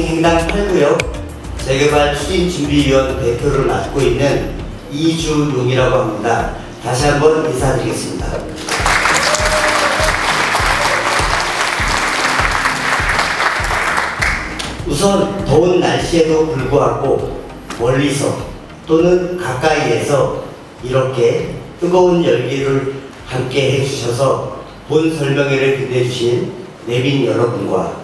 행당 8구역 재개발 추진준비위원 대표를 맡고 있는 이주용이라고 합니다. 다시 한번 인사드리겠습니다. 우선 더운 날씨에도 불구하고 멀리서 또는 가까이에서 이렇게 뜨거운 열기를 함께 해주셔서 본 설명회를 빛내주신 내빈 여러분과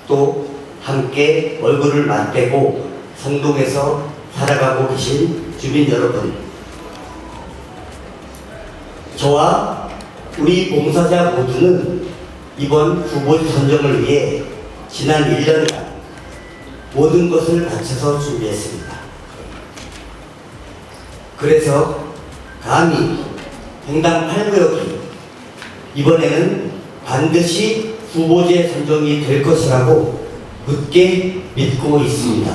또 함께 얼굴을 맞대고 성동에서 살아가고 계신 주민 여러분, 저와 우리 봉사자 모두는 이번 후보지 선정을 위해 지난 1년간 모든 것을 바쳐서 준비했습니다. 그래서 감히 행당 8구역이 이번에는 반드시 후보지에 선정이 될 것이라고 굳게 믿고 있습니다.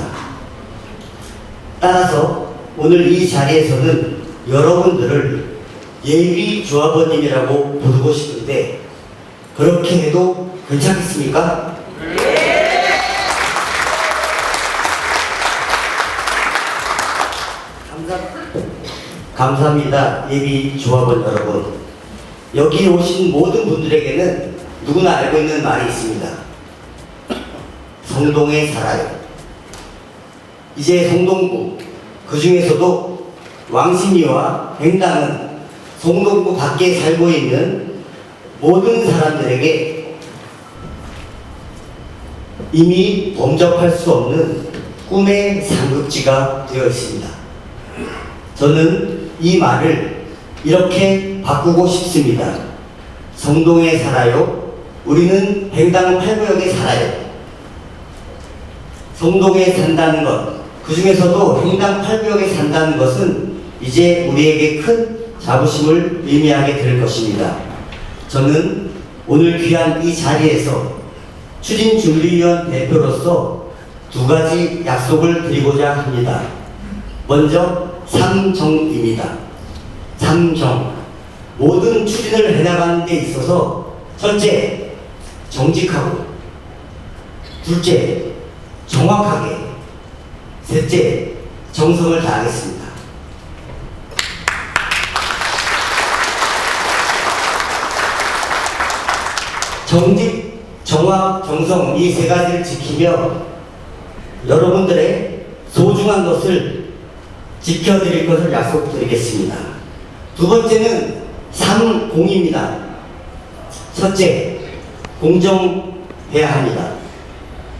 따라서 오늘 이 자리에서는 여러분들을 예비 조합원님이라고 부르고 싶은데 그렇게 해도 괜찮겠습니까? 감사합니다. 예비 조합원 여러분. 여기 오신 모든 분들에게는 누구나 알고 있는 말이 있습니다. 성동에 살아요. 이제 성동구, 그 중에서도 왕신이와 행당은 성동구 밖에 살고 있는 모든 사람들에게 이미 범접할 수 없는 꿈의 상급지가 되어 있습니다. 저는 이 말을 이렇게 바꾸고 싶습니다. 성동에 살아요. 우리는 행당 8구역에 살아요. 성동에 산다는 것, 그 중에서도 행당 8구역에 산다는 것은 이제 우리에게 큰 자부심을 의미하게 될 것입니다. 저는 오늘 귀한 이 자리에서 추진준비위원 대표로서 두 가지 약속을 드리고자 합니다. 먼저 3정입니다. 3정. 모든 추진을 해나가는 데 있어서 첫째, 정직하고, 둘째, 정확하게, 셋째, 정성을 다하겠습니다. 정직, 정확, 정성 이 세 가지를 지키며 여러분들의 소중한 것을 지켜드릴 것을 약속드리겠습니다. 두 번째는 3공입니다. 첫째, 공정해야 합니다.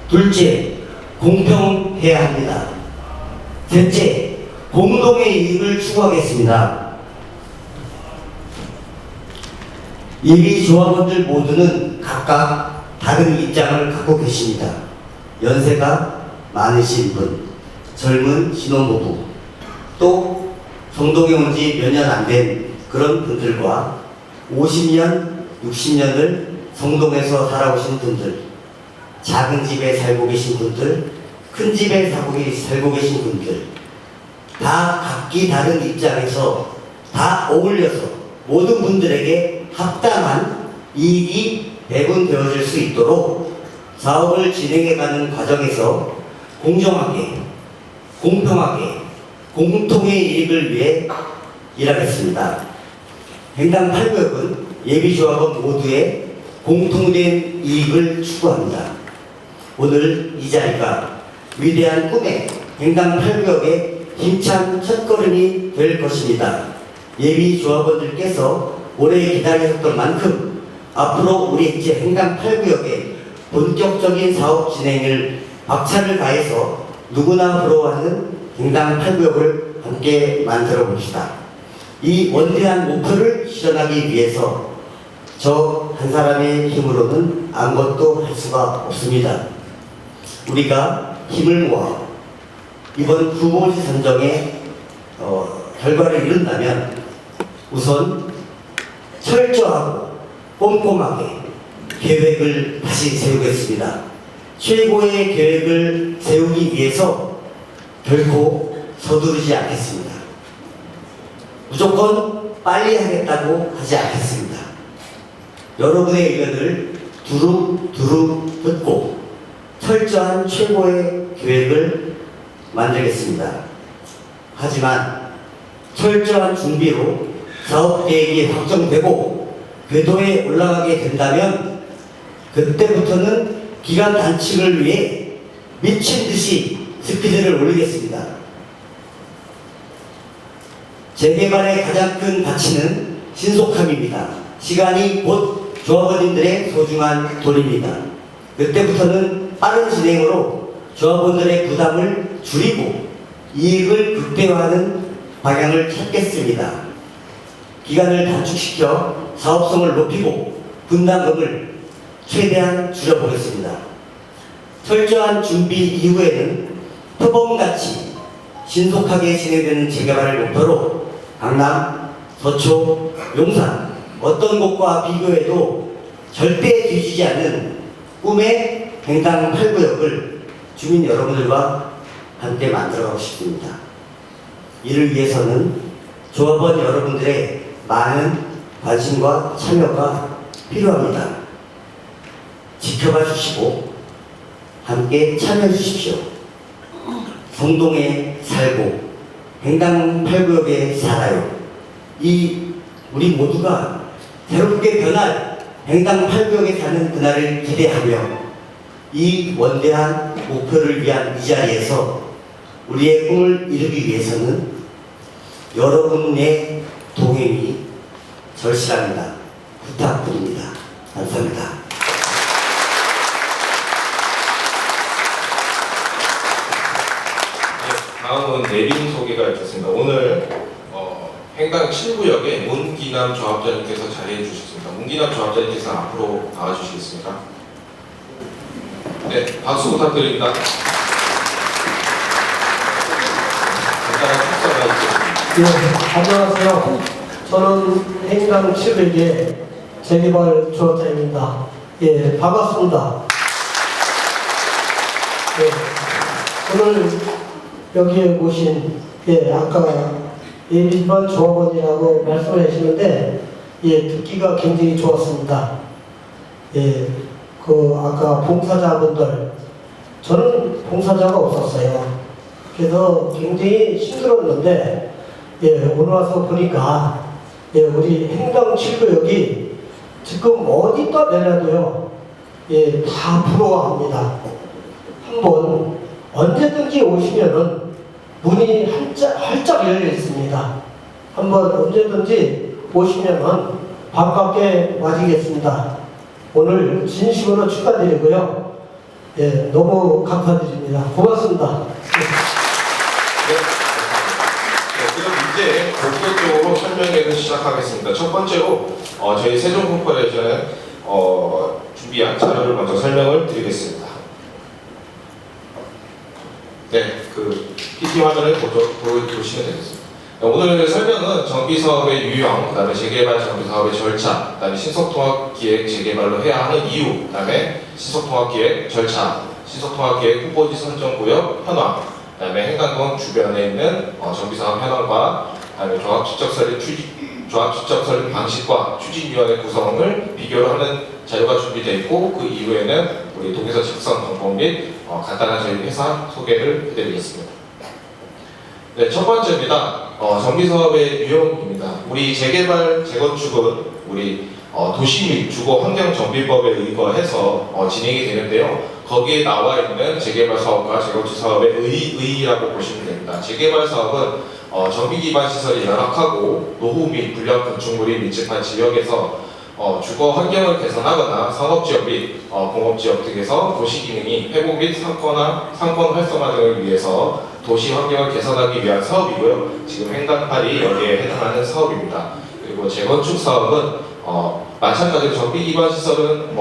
둘째, 공평해야 합니다. 셋째, 공동의 이익을 추구하겠습니다. 예비 조합원들 모두는 각각 다른 입장을 갖고 계십니다. 연세가 많으신 분, 젊은 신혼부부, 또 성동에 온 지 몇 년 안 된 그런 분들과 50년, 60년을 성동에서 살아오신 분들, 작은 집에 살고 계신 분들, 큰 집에 살고 계신 분들, 다 각기 다른 입장에서 다 어울려서 모든 분들에게 합당한 이익이 배분되어질 수 있도록 사업을 진행해가는 과정에서 공정하게, 공평하게, 공통의 이익을 위해 일하겠습니다. 행당 8구역은 예비조합원 모두의 공통된 이익을 추구합니다. 오늘 이 자리가 위대한 꿈의 행당 8구역의 힘찬 첫걸음이 될 것입니다. 예비조합원들께서 오래 기다리셨던 만큼 앞으로 우리 이제 행당 8구역의 본격적인 사업 진행을 박차를 가해서 누구나 부러워하는 행당 8구역을 함께 만들어 봅시다. 이 원대한 목표를 실현하기 위해서 저 한 사람의 힘으로는 아무것도 할 수가 없습니다. 우리가 힘을 모아 이번 후보지 선정의 결과를 이룬다면 우선 철저하고 꼼꼼하게 계획을 다시 세우겠습니다. 최고의 계획을 세우기 위해서 결코 서두르지 않겠습니다. 무조건 빨리 하겠다고 하지 않겠습니다. 여러분의 의견을 두루두루 듣고 철저한 최고의 계획을 만들겠습니다. 하지만 철저한 준비로 사업 계획이 확정되고 궤도에 올라가게 된다면 그때부터는 기간 단축을 위해 미친 듯이 스피드를 올리겠습니다. 재개발의 가장 큰 가치는 신속함입니다. 시간이 곧 조합원님들의 소중한 돈입니다. 그때부터는 빠른 진행으로 조합원들의 부담을 줄이고 이익을 극대화하는 방향을 찾겠습니다. 기간을 단축시켜 사업성을 높이고 분담금을 최대한 줄여보겠습니다. 철저한 준비 이후에는 표범같이 신속하게 진행되는 재개발을 목표로 강남, 서초, 용산 어떤 곳과 비교해도 절대 뒤지지 않는 꿈의 횡당 8구역을 주민 여러분들과 함께 만들어가고 싶습니다. 이를 위해서는 조합원 여러분들의 많은 관심과 참여가 필요합니다. 지켜봐 주시고 함께 참여해 주십시오. 성동에 살고 횡당 8구역에 살아요. 우리 모두가 새롭게 변할 횡당 8구역에 사는 그날을 기대하며 이 원대한 목표를 위한 이 자리에서 우리의 꿈을 이루기 위해서는 여러분의 동행이 절실합니다. 부탁드립니다. 감사합니다. 다음은 내림 소개가 있겠습니다. 오늘 횡당 7구역에 문기남 조합장님께서 자리해 주셨습니다. 문기남 조합장님께서 앞으로 나와주시겠습니까? 네, 박수 부탁드립니다. 간단한 축사가 있겠습니다. 안녕하세요. 저는 횡당 7구역의 재개발 조합장입니다. 반갑습니다. 오늘 여기에 모신 아까 예비반 조합원이라고 말씀을 하시는데 듣기가 굉장히 좋았습니다. 아까 봉사자분들 저는 봉사자가 없었어요. 그래서 굉장히 힘들었는데 오늘 와서 보니까 우리 횡당 7구역이 지금 어디다 내려도요 다 부러워합니다. 한번 언제든지 오시면은 문이 활짝 열려 있습니다. 한번 언제든지 오시면은 반갑게 맞이겠습니다. 오늘 진심으로 축하드리고요. 너무 감사드립니다. 고맙습니다. 그럼 이제 본격적으로 설명회를 시작하겠습니다. 첫 번째로 저희 세종코퍼레이션은 준비한 자료를 먼저 설명을 드리겠습니다. 네, 그 PT 화면을 보시면 되겠습니다. 오늘 설명은 정비사업의 유형, 그 다음에 재개발 정비사업의 절차, 그 다음에 신속통합기획 재개발로 해야 하는 이유, 그 다음에 신속통합기획 절차, 신속통합기획 후보지 선정구역 현황, 그 다음에 횡단권 주변에 있는 정비사업 현황과 그 다음에 조합지적 설립 방식과 추진위원회 구성을 비교를 하는 자료가 준비되어 있고 그 이후에는 우리 동의서 작성 방법 및 간단한 저희 회사 소개를 해드리겠습니다. 네, 첫 번째입니다. 정비사업의 유형입니다. 우리 재개발, 재건축은 우리 도시 및 주거 환경 정비법에 의거해서 진행이 되는데요. 거기에 나와 있는 재개발 사업과 재건축 사업의 의의라고 보시면 됩니다. 재개발 사업은 정비 기반 시설이 열악하고 노후 및 불량 건축물이 밀집한 지역에서 주거 환경을 개선하거나 상업지역 및 공업지역 등에서 도시 기능이 회복 및 상권 활성화 등을 위해서 도시 환경을 개선하기 위한 사업이고요. 지금 횡단 8이 여기에 해당하는 사업입니다. 그리고 재건축 사업은 마찬가지로 정비 기반 시설은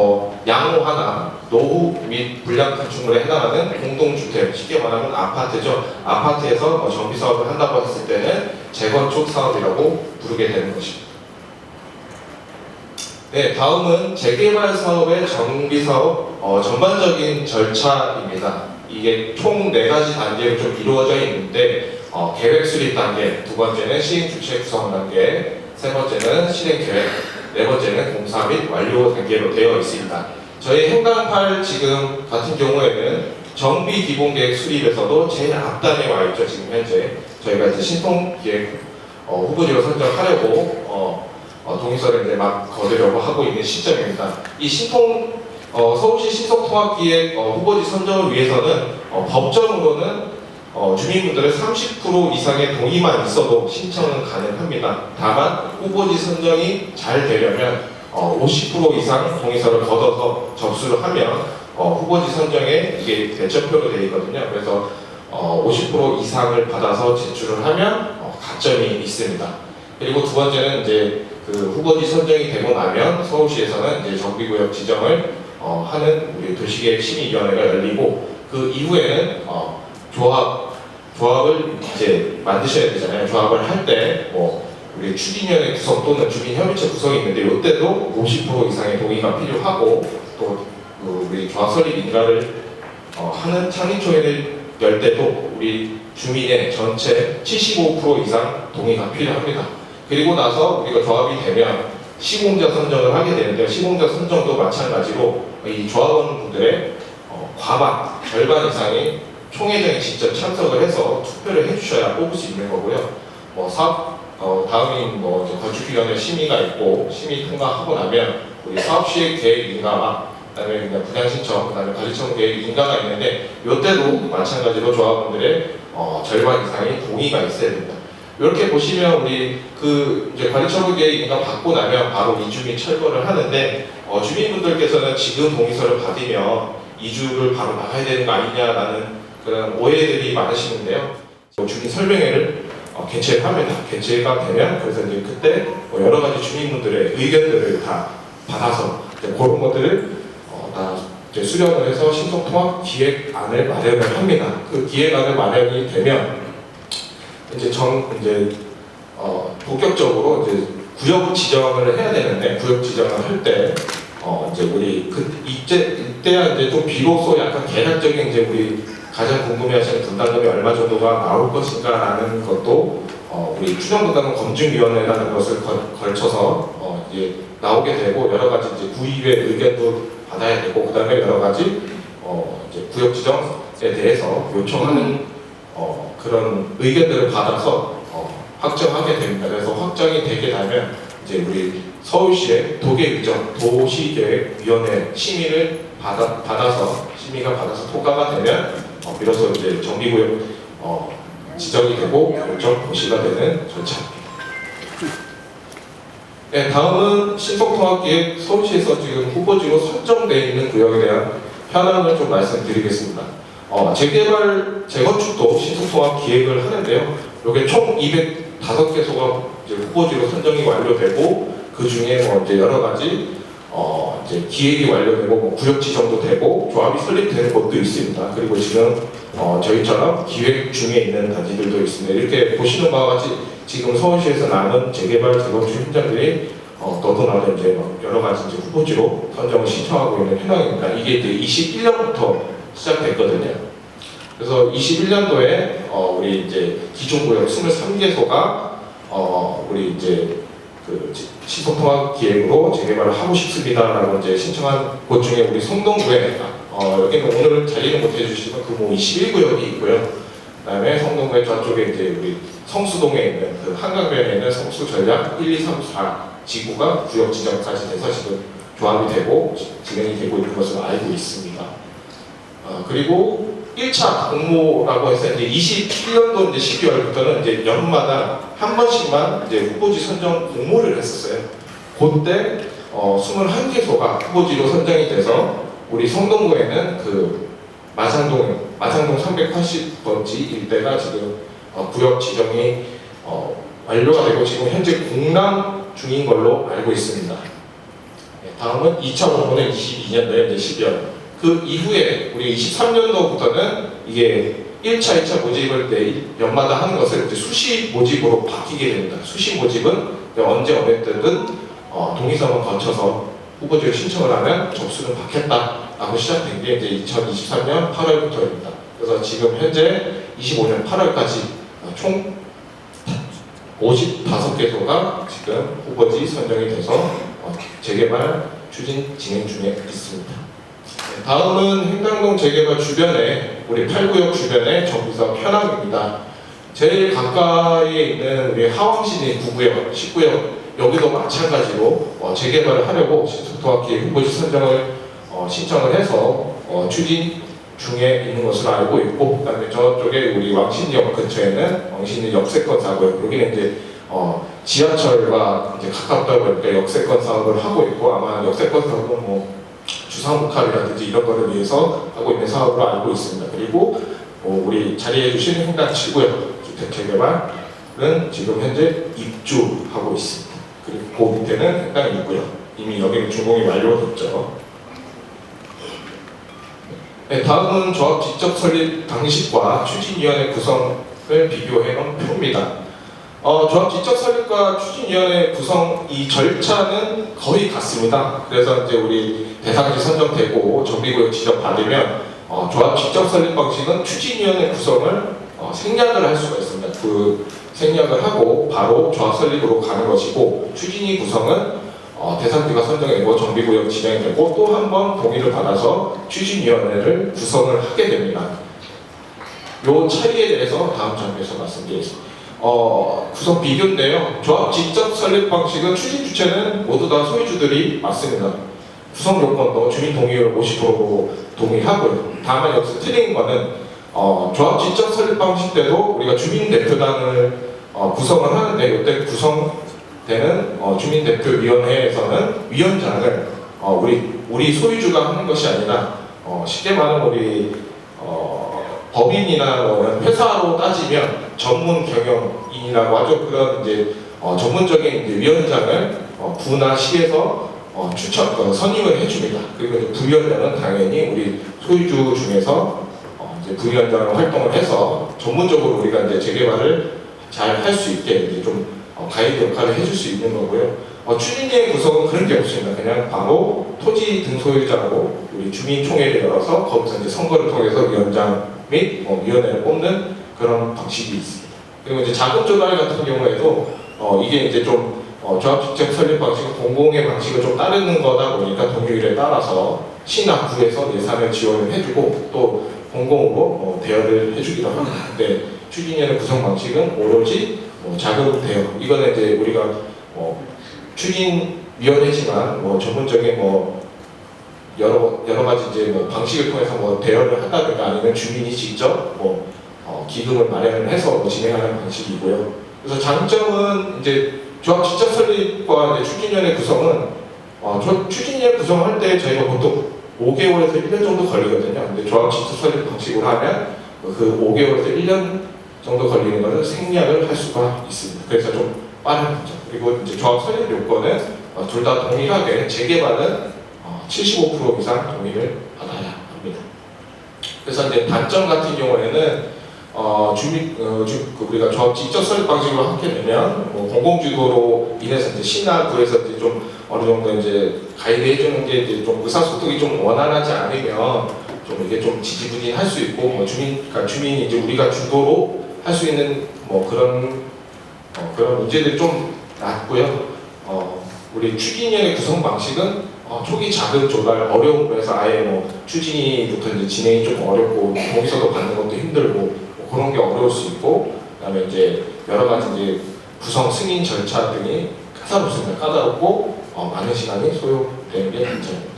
양호하나 노후 및 불량 건축물에 해당하는 공동주택, 쉽게 말하면 아파트죠. 아파트에서 정비 사업을 한다고 했을 때는 재건축 사업이라고 부르게 되는 것입니다. 네, 다음은 재개발 사업의 정비 사업 전반적인 절차입니다. 이게 총 4가지 단계로 좀 이루어져 있는데 계획 수립 단계, 두 번째는 시행 주체 구성 단계, 세 번째는 실행 계획, 네 번째는 공사 및 완료 단계로 되어 있습니다. 저희 행당팔 지금 같은 경우에는 정비 기본계획 수립에서도 제일 앞단에 와 있죠. 지금 현재 저희가 이제 신통기획 후보지로 선정하려고 동의서를 이제 막 거두려고 하고 있는 시점입니다. 이 서울시 신속통합기획 후보지 선정을 위해서는 법적으로는 주민분들의 30% 이상의 동의만 있어도 신청은 가능합니다. 다만 후보지 선정이 잘 되려면 50% 이상 동의서를 걷어서 접수를 하면 후보지 선정에 이게 대처표로 되어 있거든요. 그래서 50% 이상을 받아서 제출을 하면 가점이 있습니다. 그리고 두 번째는 이제 그 후보지 선정이 되고 나면 서울시에서는 이제 정비구역 지정을 하는 우리 도시계획 심의위원회가 열리고 그 이후에는 조합을 이제 만드셔야 되잖아요. 조합을 할 때 우리 추진위원회 구성 또는 주민협의체 구성이 있는데 이때도 50% 이상의 동의가 필요하고 또 우리 조합 설립 인가를 하는 창립총회를 열 때도 우리 주민의 전체 75% 이상 동의가 필요합니다. 그리고 나서 우리가 조합이 되면 시공자 선정을 하게 되는데 시공자 선정도 마찬가지로 이 조합원분들의 절반 이상이 총회장에 직접 참석을 해서 투표를 해주셔야 뽑을 수 있는 거고요. 다음인 건축위원회 심의가 있고 심의 통과하고 나면 우리 사업시행 계획 인가와 그다음에 그냥 분양 신청, 그다음에 관리처분 계획 인가가 있는데 이때도 마찬가지로 조합원들의 절반 이상의 동의가 있어야 됩니다. 이렇게 보시면 우리 이제 관리처분 계획 인가 받고 나면 바로 이주민 철거를 하는데 주민분들께서는 지금 동의서를 받으면 이주를 바로 나가야 되는 거 아니냐라는 그런 오해들이 많으시는데요. 주민 설명회를 개최합니다. 개최가 되면 그래서 이제 그때 여러 가지 주민분들의 의견들을 다 받아서 그런 것들을 다 이제 수렴을 해서 신속통합 기획안을 마련을 합니다. 그 기획안을 마련이 되면 이제 본격적으로 이제 구역 지정을 해야 되는데 구역 지정을 할 때 이제 우리 이때야 이제 좀 비로소 약간 계략적인 이제 우리 가장 궁금해하시는 분담금이 얼마 정도가 나올 것인가라는 것도 우리 추정분담금 검증위원회라는 것을 걸쳐서 이제 나오게 되고 여러 가지 이제 구의회 의견도 받아야 되고 그 다음에 여러 가지 이제 구역 지정에 대해서 요청하는 그런 의견들을 받아서 확정하게 됩니다. 그래서 확정이 되게 되면 이제 우리 서울시의 도시계획위원회 심의를 받아서 심의가 받아서 통과가 되면 비로소 이제 정비구역 지정이 되고 결정 고시가 되는 절차입니다. 네, 다음은 신속통합기획 서울시에서 지금 후보지로 선정되어 있는 구역에 대한 현황을 좀 말씀드리겠습니다. 재개발, 재건축도 신속통합 기획을 하는데요. 이게 총 205개소가 이제 후보지로 선정이 완료되고 그 중에 이제 여러 가지 이제 기획이 완료되고 구역 지정도 되고 조합이 설립되는 곳도 있습니다. 그리고 지금 저희처럼 기획 중에 있는 단지들도 있습니다. 이렇게 보시는 바와 같이 지금 서울시에서 남은 재개발 재건축 현장들이 너도나도 이제 여러 가지 이제 후보지로 선정을 신청하고 있는 현황입니다. 이게 이제 21년부터 시작됐거든요. 그래서 21년도에 우리 이제 기존 구역 23개소가 우리 이제 그 신속통합 기획으로 재개발을 하고 싶습니다라고 이제 신청한 곳 중에 우리 성동구에 여기는 오늘 자리는 못 해주시면 그 21구역이 있고요. 그다음에 성동구의 저쪽에 이제 우리 성수동에 있는 그 한강변에 있는 성수전략 1, 2, 3, 4 지구가 구역 지정까지 돼서 지금 조합이 되고 진행이 되고 있는 것을 알고 있습니다. 그리고 1차 공모라고 해서 이제 21년도 이제 12월부터는 이제 연마다 한 번씩만 이제 후보지 선정 공모를 했었어요. 그때 21개소가 후보지로 선정이 돼서 우리 성동구에는 그 마장동 380번지 일대가 지금 구역 지정이 완료가 되고 지금 현재 공람 중인 걸로 알고 있습니다. 다음은 2차 공모는 22년도에 이제 12월. 그 이후에 우리 23년도부터는 이게 1차, 2차 모집을 연마다 하는 것을 이제 수시 모집으로 바뀌게 됩니다. 수시 모집은 언제 어느 때든 동의서만 거쳐서 후보지를 신청을 하면 접수는 받겠다라고 시작된 게 이제 2023년 8월부터입니다. 그래서 지금 현재 25년 8월까지 총 55개소가 지금 후보지 선정이 돼서 재개발 추진 진행 중에 있습니다. 네, 다음은 행당동 재개발 주변에 우리 8구역 주변의 정비사업 현황입니다. 제일 가까이에 있는 우리 하왕시내 9구역, 10구역 여기도 마찬가지로 재개발을 하려고 신속도합기 후보지 선정을 신청을 해서 추진 중에 있는 것으로 알고 있고, 그다음에 저쪽에 우리 왕신역 근처에는 왕신역 역세권 사고요. 여기는 이제 지하철과 이제 가깝다 보니까 역세권 사업을 하고 있고, 아마 역세권 사업은 뭐 주상복합이라든지 이런 거를 위해서 하고 있는 사업으로 알고 있습니다. 그리고 우리 자리해 주신 행당 7구역 주택 재개발은 지금 현재 입주하고 있습니다. 그리고 그 밑에는 행당 6구역, 이미 여기는 준공이 완료됐죠. 네, 다음은 조합 직접 설립 방식과 추진위원회 구성을 비교해 놓은 표입니다. 조합 직접 설립과 추진위원회 구성 이 절차는 거의 같습니다. 그래서 이제 우리 대상지 선정되고 정비구역 지정받으면 조합 직접 설립 방식은 추진위원회 구성을 생략을 할 수가 있습니다. 그 생략을 하고 바로 조합 설립으로 가는 것이고, 추진위 구성은 대상지가 선정되고 정비구역 지정이 되고 또 한 번 동의를 받아서 추진위원회를 구성을 하게 됩니다. 이 차이에 대해서 다음 장면에서 말씀드리겠습니다. 구성 비교인데요. 조합 직접 설립 방식은 추진 주체는 모두 다 소유주들이 맞습니다. 구성 요건도 주민 동의율 50%로 동의하고요. 다만 여기서 틀린 거는 조합 직접 설립 방식 때도 우리가 주민 대표단을 구성을 하는데, 이때 구성되는 주민 대표위원회에서는 위원장을 우리 소유주가 하는 것이 아니라 쉽게 말하면 우리 법인이나 회사로 따지면 전문 경영인이라고 하죠. 그런 이제 전문적인 이제 위원장을 부나 시에서 선임을 해줍니다. 그리고 이제 부위원장은 당연히 우리 소유주 중에서 이제 부위원장 활동을 해서 전문적으로 우리가 이제 재개발을 잘 할 수 있게 이제 좀 가이드 역할을 해줄 수 있는 거고요. 추진위의 구성은 그런 게 없습니다. 그냥 바로 토지 등소유자하고 우리 주민총회를 열어서 거기서 이제 선거를 통해서 위원장 및 위원회를 뽑는 그런 방식이 있습니다. 그리고 이제 자금 조달 같은 경우에도 이게 이제 좀 조합 직접 설립 방식은 공공의 방식을 좀 따르는 거다 보니까 동의율에 따라서 시나 구에서 예산을 지원을 해주고 또 공공으로 대여를 해주기도 합니다. 근데 추진위원회 구성 방식은 오로지 자금 대여. 이거는 이제 우리가 추진위원회지만 전문적인 여러 가지 이제 방식을 통해서 대여를 한다든가 아니면 주민이 직접 기금을 마련을 해서 진행하는 방식이고요. 그래서 장점은 이제 조합 직접 설립과 이제 추진위원회 구성은 추진위원회 구성할 때 저희가 보통 5개월에서 1년 정도 걸리거든요. 근데 조합 직접 설립 방식으로 하면 그 5개월에서 1년 정도 걸리는 것을 생략을 할 수가 있습니다. 그래서 좀 빠른 거죠. 그리고 이제 조합 설립 요건은 둘 다 동일하게 재개발은 75% 이상 동의를 받아야 합니다. 그래서 이제 단점 같은 경우에는 우리가 조합 직접 설립 방식으로 하게 되면 공공주도로 인해서 이제 시나 구에서 이제 좀 어느 정도 이제 가이드 해주는 게 이제 좀 의사소통이 좀 원활하지 않으면 좀 이게 좀 지지부진할 수 있고 그러니까 주민이 이제 우리가 주도로 할 수 있는 그런 문제들이 좀 낮고요. 우리 추진위원회 구성 방식은 초기 자금 조달 어려운 거에서 아예 추진위부터 이제 진행이 좀 어렵고 동의서도 받는 것도 힘들고 그런 게 어려울 수 있고, 그다음에 이제 여러 가지 이제 구성 승인 절차 등이 까다롭습니다. 까다롭고 많은 시간이 소요되는 게 단점입니다.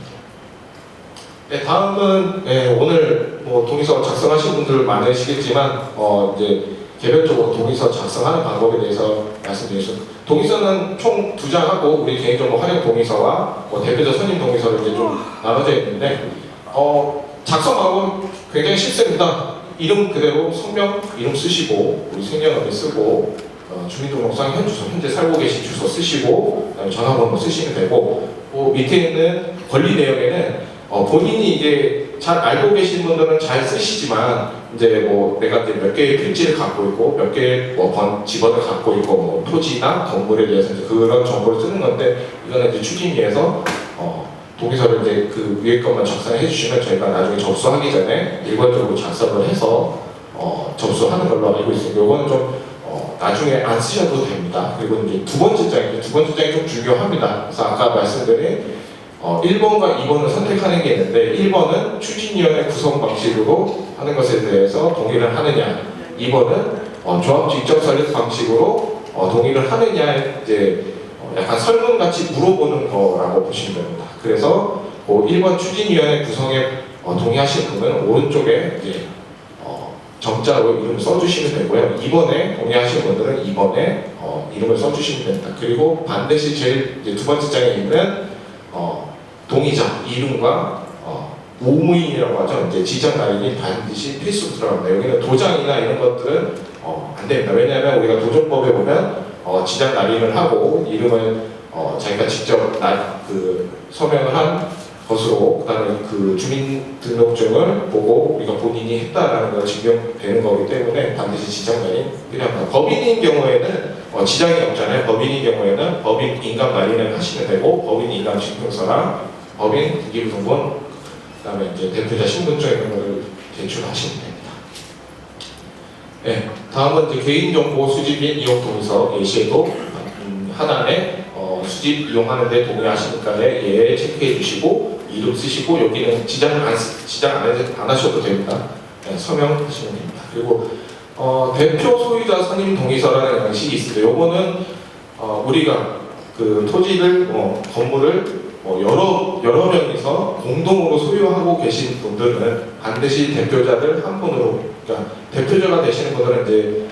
네, 다음은 오늘 동의서 작성하신 분들 많으시겠지만 이제 개별적으로 동의서 작성하는 방법에 대해서 말씀드리겠습니다. 동의서는 총 2장 하고 우리 개인정보 활용 동의서와 대표자 선임 동의서를 이제 좀 나눠져 있는데 작성 방법은 굉장히 쉽습니다. 이름 그대로 성명 이름 쓰시고 우리 생년월일 쓰고 주민등록상 현주소 현재 살고 계신 주소 쓰시고 그다음에 전화번호 쓰시면 되고 밑에 있는 권리 내용에는 본인이 이제 잘 알고 계신 분들은 잘 쓰시지만 이제 내가 이제 몇 개의 필지를 갖고 있고 몇 개의 집원을 갖고 있고 토지나 건물에 대해서 이제 그런 정보를 쓰는 건데, 이거는 이제 추진위에서 동의서를 이제 그 위에 것만 작성해 주시면 저희가 나중에 접수하기 전에 일괄적으로 작성을 해서 접수하는 걸로 알고 있습니다. 이거는 좀 나중에 안 쓰셔도 됩니다. 그리고 이제 두 번째 장이 좀 중요합니다. 그래서 아까 말씀드린 1번과 2번을 선택하는 게 있는데 1번은 추진위원회 구성 방식으로 하는 것에 대해서 동의를 하느냐, 2번은 조합주 입적 설립 방식으로 동의를 하느냐, 이제 약간 설문같이 물어보는 거라고 보시면 됩니다. 그래서 1번 추진위원회 구성에 동의하신 분은 오른쪽에 이제 정자로 이름 써주시면 되고요. 2번에 동의하신 분들은 2번에 이름을 써주시면 됩니다. 그리고 반드시 제일 이제 두 번째 장에 있는 동의자 이름과 우무인이라고 하죠. 이제 지정 날인이 반드시 필수로 들어갑니다. 여기는 도장이나 이런 것들은 안 됩니다. 왜냐하면 우리가 도정법에 보면 지정 날인을 하고 이름을 자기가 직접 서명을 한 것으로, 그다음에 그 주민등록증을 보고 우리가 본인이 했다라는 걸 증명되는 거기 때문에 반드시 지정 날인 필요합니다. 법인인 경우에는 지장이 없잖아요. 법인인 경우에는 법인 인감 날인을 하시면 되고, 법인 인감 증명서랑 법인 등기부등본, 그다음에 이제 대표자 신분증 이런 거를 제출하시면 됩니다. 네, 다음은 이제 개인정보 수집인 이용 동의서 예시에도 하나에 수집 이용하는데 동의하시니까에 예 체크해 주시고 이름 쓰시고, 여기는 지장 안 하셔도 됩니다. 네, 서명하시면 됩니다. 그리고 대표 소유자 선임 동의서라는 양식이 있습니다. 요거는 우리가 그 토지를 건물을 여러 명이서 공동으로 소유하고 계신 분들은 반드시 대표자들 한 분으로, 그러니까 대표자가 되시는 분들은 이제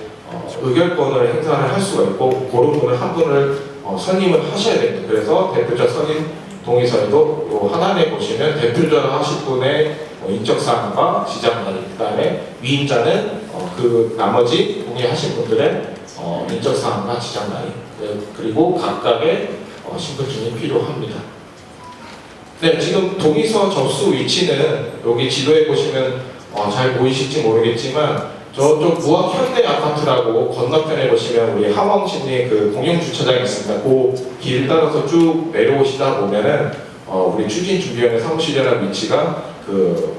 의결권을 행사를 할 수가 있고, 그런 분을 한 분을 선임을 하셔야 됩니다. 그래서 대표자 선임 동의서에도 하단에 보시면 대표자를 하실 분의 인적사항과 지장날인, 그 다음에 위임자는 그 나머지 동의하신 분들의 인적사항과 지장날인, 그리고 각각의 신분증이 필요합니다. 네, 지금 동의서 접수 위치는 여기 지도에 보시면 잘 보이실지 모르겠지만 저쪽 무학 현대 아파트라고 건너편에 보시면 우리 하왕신리 그 공영주차장이 있습니다. 그 길 따라서 쭉 내려오시다 보면은 우리 추진준비위원회 사무실이라는 위치가 그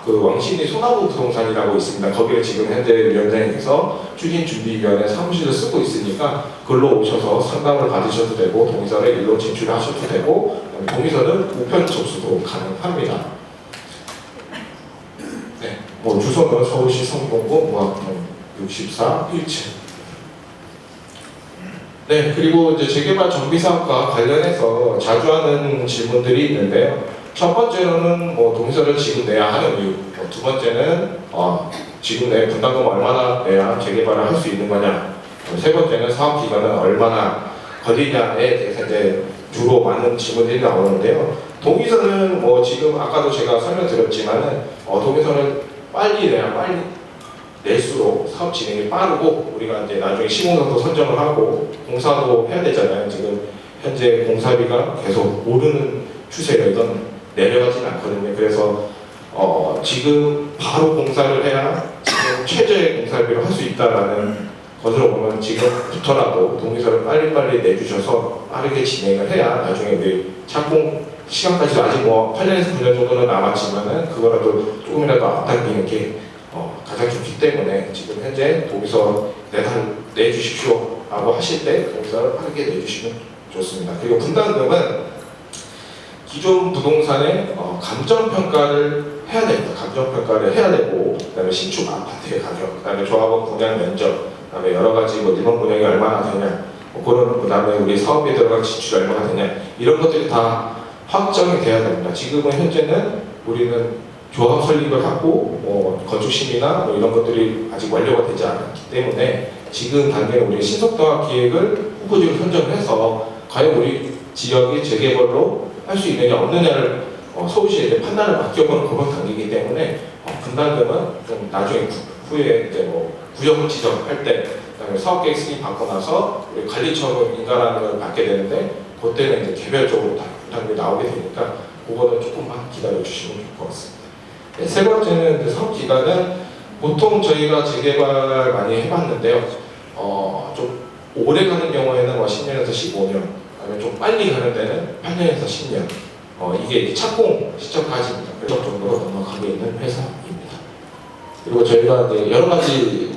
왕신리 소나무 부동산이라고 있습니다. 거기를 지금 현재 위원장님께서 추진준비위원회 사무실을 쓰고 있으니까 그걸로 오셔서 상담을 받으셔도 되고, 동의서를 일로 제출하셔도 되고, 동의서는 우편 접수도 가능합니다. 네, 주소는 서울시 성동구 무학동 64 1층. 네, 그리고 이제 재개발 정비사업과 관련해서 자주 하는 질문들이 있는데요. 첫 번째로는 동의서를 지금 내야 하는 이유, 두 번째는 지금 내 분담금 얼마나 내야 재개발을 할 수 있는 거냐, 세 번째는 사업 기간은 얼마나 걸리냐에 대해서 이제 주로 많은 질문들이 나오는데요. 동의서는 지금 아까도 제가 설명드렸지만은 동의서를 빨리 내야 빨리 낼수록 사업 진행이 빠르고, 우리가 이제 나중에 시공사도 선정을 하고 공사도 해야 되잖아요. 지금 현재 공사비가 계속 오르는 추세예요. 이건 내려가진 않거든요. 그래서 지금 바로 공사를 해야 지금 최저의 공사비를 할 수 있다라는 것으로 보면 지금부터라도 동의서를 빨리빨리 내주셔서 빠르게 진행을 해야 나중에 우리 착공 시간까지도 아직 8년에서 9년 정도는 남았지만은 그거라도 조금이라도 앞당기는 게 가장 좋기 때문에 지금 현재 동의서 내주십시오 라고 하실 때 동의서를 빠르게 내주시면 좋습니다. 그리고 분담금은 기존 부동산의 감정평가를 해야 됩니다. 감정평가를 해야 되고, 그 다음에 신축 아파트의 가격, 그 다음에 조합원 분양 면적, 그 다음에 여러 가지 일반 분양이 얼마나 되냐, 그 다음에 우리 사업비에 들어간 지출이 얼마나 되냐, 이런 것들이 다 확정이 돼야 됩니다. 지금은 현재는 우리는 조합 설립을 하고 건축심의나 이런 것들이 아직 완료가 되지 않았기 때문에 지금 단계는 우리 신속도합 기획을 후보지로 선정해서 과연 우리 지역이 재개발로 할 수 있느냐 없느냐를 서울시에 이제 판단을 맡겨보는 그런 단계이기 때문에 분담금은 좀 나중에 후에 이제 구역 지정할 때, 그다음에 사업계획 승인 받고 나서 우리 관리처분 인가라는 걸 받게 되는데, 그때는 이제 개별적으로 다 분담금이 나오게 되니까 그거는 조금만 기다려 주시면 좋을 것 같습니다. 네, 세 번째는 이제 사업 기간은 보통 저희가 재개발 많이 해봤는데요. 좀 오래 가는 경우에는 10년에서 15년. 아니면 좀 빨리 가는 데는 8년에서 10년. 이게 착공 시점까지입니다. 그런 정도로 넘어가고 있는 회사입니다. 그리고 저희가 이제 여러 가지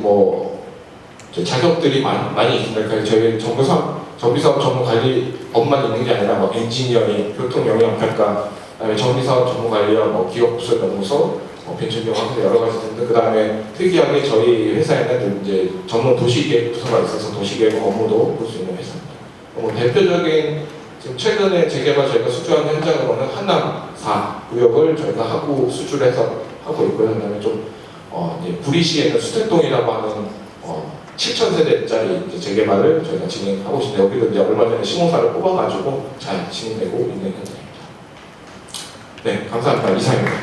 자격들이 많이 있습니다. 그러니까 저희 정부 정비사업 전문관리법만 있는 게 아니라 뭐 엔지니어링, 교통영향평가, 그다음에 정비사업 전문관리와 뭐 기업부설 연구소, 벤처기업 여러 가지 등등. 그다음에 특이하게 저희 회사에는 이제 전문 도시계획 부서가 있어서 도시계획 업무도 볼 수 있는 회사입니다. 뭐 대표적인 지금 최근에 재개발 저희가 수주한 현장으로는 한남 4구역을 저희가 하고 수주를 해서 하고 있고요. 그다음에 좀 이제 구리시에 있는 수택동이라고 하는 7,000세대짜리 이제 재개발을 저희가 진행하고 있는데 여기도 이제 얼마 전에 시공사를 뽑아가지고 잘 진행되고 있는 현장입니다. 네, 감사합니다. 이상입니다.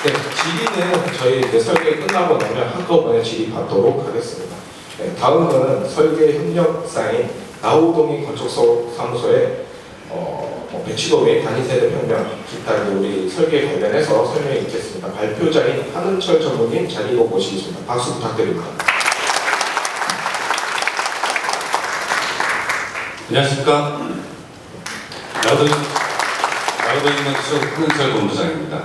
네, 질의는 저희 이제 설계 끝나고 나면 한꺼번에 질의받도록 하겠습니다. 네, 다음은 설계 협력사인 나우동인 건축사무소의 배치도의 단위세대 평면 기타 우리 설계 관련해서 설명이 있겠습니다. 발표자인 한은철 전무님 자리로 모시겠습니다. 박수 부탁드립니다. 안녕하십니까. 나우동인 건축 한은철 본부장입니다.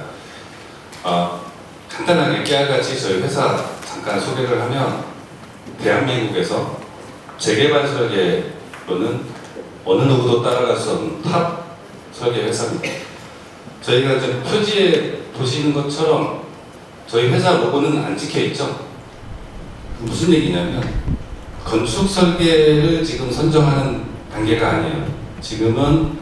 간단하게 깨알같이 저희 회사 잠깐 소개를 하면 대한민국에서 재개발 설계로는 어느 누구도 따라갈 수 없는 탑 설계 회사입니다. 저희가 지금 표지에 보시는 것처럼 저희 회사 로고는 안 찍혀 있죠. 무슨 얘기냐면 건축 설계를 지금 선정하는 단계가 아니에요. 지금은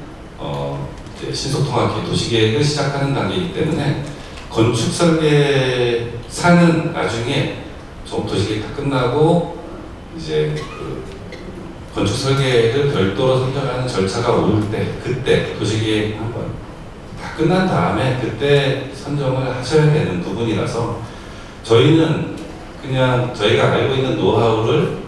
이제 신속통합기 도시계획을 시작하는 단계이기 때문에 건축 설계사는 나중에 좀 도시계획 다 끝나고 이제 건축 설계를 별도로 선정하는 절차가 올 때, 그때 도시계획 한번 다 끝난 다음에 그때 선정을 하셔야 되는 부분이라서 저희는 그냥 저희가 알고 있는 노하우를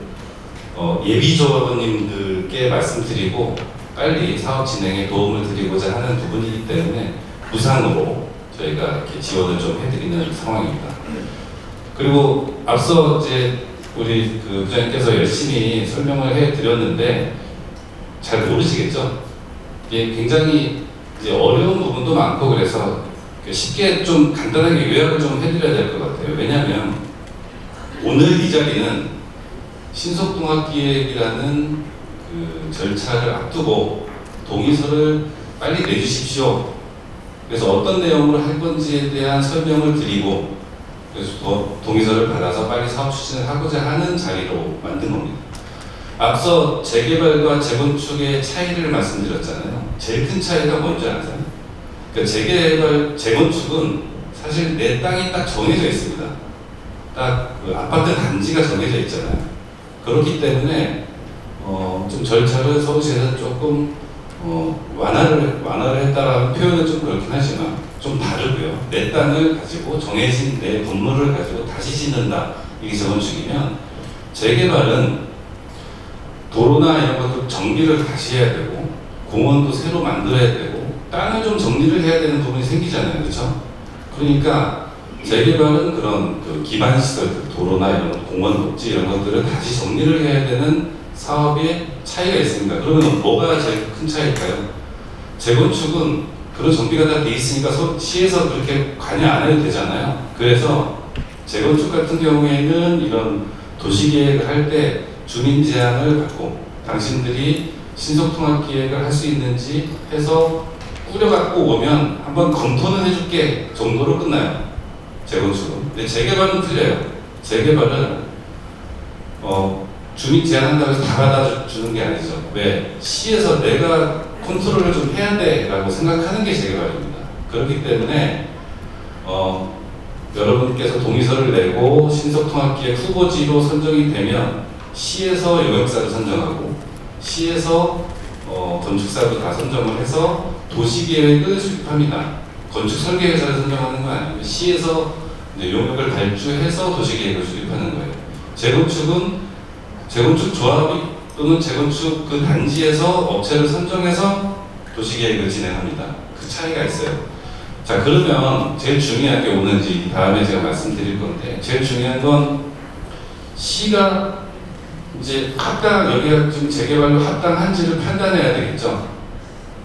예비조합원님들께 말씀드리고 빨리 사업 진행에 도움을 드리고자 하는 부분이기 때문에 무상으로 저희가 이렇게 지원을 좀 해드리는 상황입니다. 그리고 앞서 이제 우리 그 부장님께서 열심히 설명을 해드렸는데 잘 모르시겠죠? 이게 굉장히 이제 어려운 부분도 많고 그래서 쉽게 좀 간단하게 요약을 좀 해드려야 될 것 같아요. 왜냐하면 오늘 이 자리는 신속통합기획이라는 그 절차를 앞두고 동의서를 빨리 내주십시오. 그래서 어떤 내용으로 할 건지에 대한 설명을 드리고 그래서 동의서를 받아서 빨리 사업 추진을 하고자 하는 자리로 만든 겁니다. 앞서 재개발과 재건축의 차이를 말씀드렸잖아요. 제일 큰 차이가 뭔지 아세요? 그러니까 재개발, 재건축은 사실 내 땅이 딱 정해져 있습니다. 딱 그 아파트 단지가 정해져 있잖아요. 그렇기 때문에 좀 절차를 서울시에서 조금 완화를 했다라는 표현은 좀 그렇긴 하지만 좀 다르고요. 내 땅을 가지고 정해진 내 건물을 가지고 다시 짓는다. 이게 재건축이면 재개발은 도로나 이런 것도 정비를 다시 해야 되고 공원도 새로 만들어야 되고 땅을 좀 정리를 해야 되는 부분이 생기잖아요. 그렇죠? 그러니까 재개발은 그런 그 기반 시설, 도로나 이런 공원 녹지 이런 것들을 다시 정리를 해야 되는 사업의 차이가 있습니다. 그러면 뭐가 제일 큰 차이일까요? 재건축은 그런 정비가 다 돼 있으니까 시에서 그렇게 관여 안 해도 되잖아요. 그래서 재건축 같은 경우에는 이런 도시계획을 할 때 주민 제안을 받고 당신들이 신속통합기획을 할 수 있는지 해서 꾸려갖고 오면 한번 검토는 해줄게 정도로 끝나요. 재건축은. 근데 재개발은 틀려요. 재개발은 주민 제안한다고 해서 다 받아주는 게 아니죠. 왜? 시에서 내가 컨트롤을 좀 해야 돼 라고 생각하는 게 재개발입니다. 그렇기 때문에 여러분께서 동의서를 내고 신속통합기획 후보지로 선정이 되면 시에서 용역사를 선정하고 시에서 건축사도 다 선정을 해서 도시계획을 수립합니다. 건축설계회사를 선정하는 건 아니고 시에서 이제 용역을 발주해서 도시계획을 수립하는 거예요. 재건축은 재건축 조합이 또는 재건축 그 단지에서 업체를 선정해서 도시계획을 진행합니다. 그 차이가 있어요. 자, 그러면 제일 중요한 게 오는지 다음에 제가 말씀드릴 건데 제일 중요한 건 시가 이제 여기가 지금 재개발로 합당한지를 판단해야 되겠죠.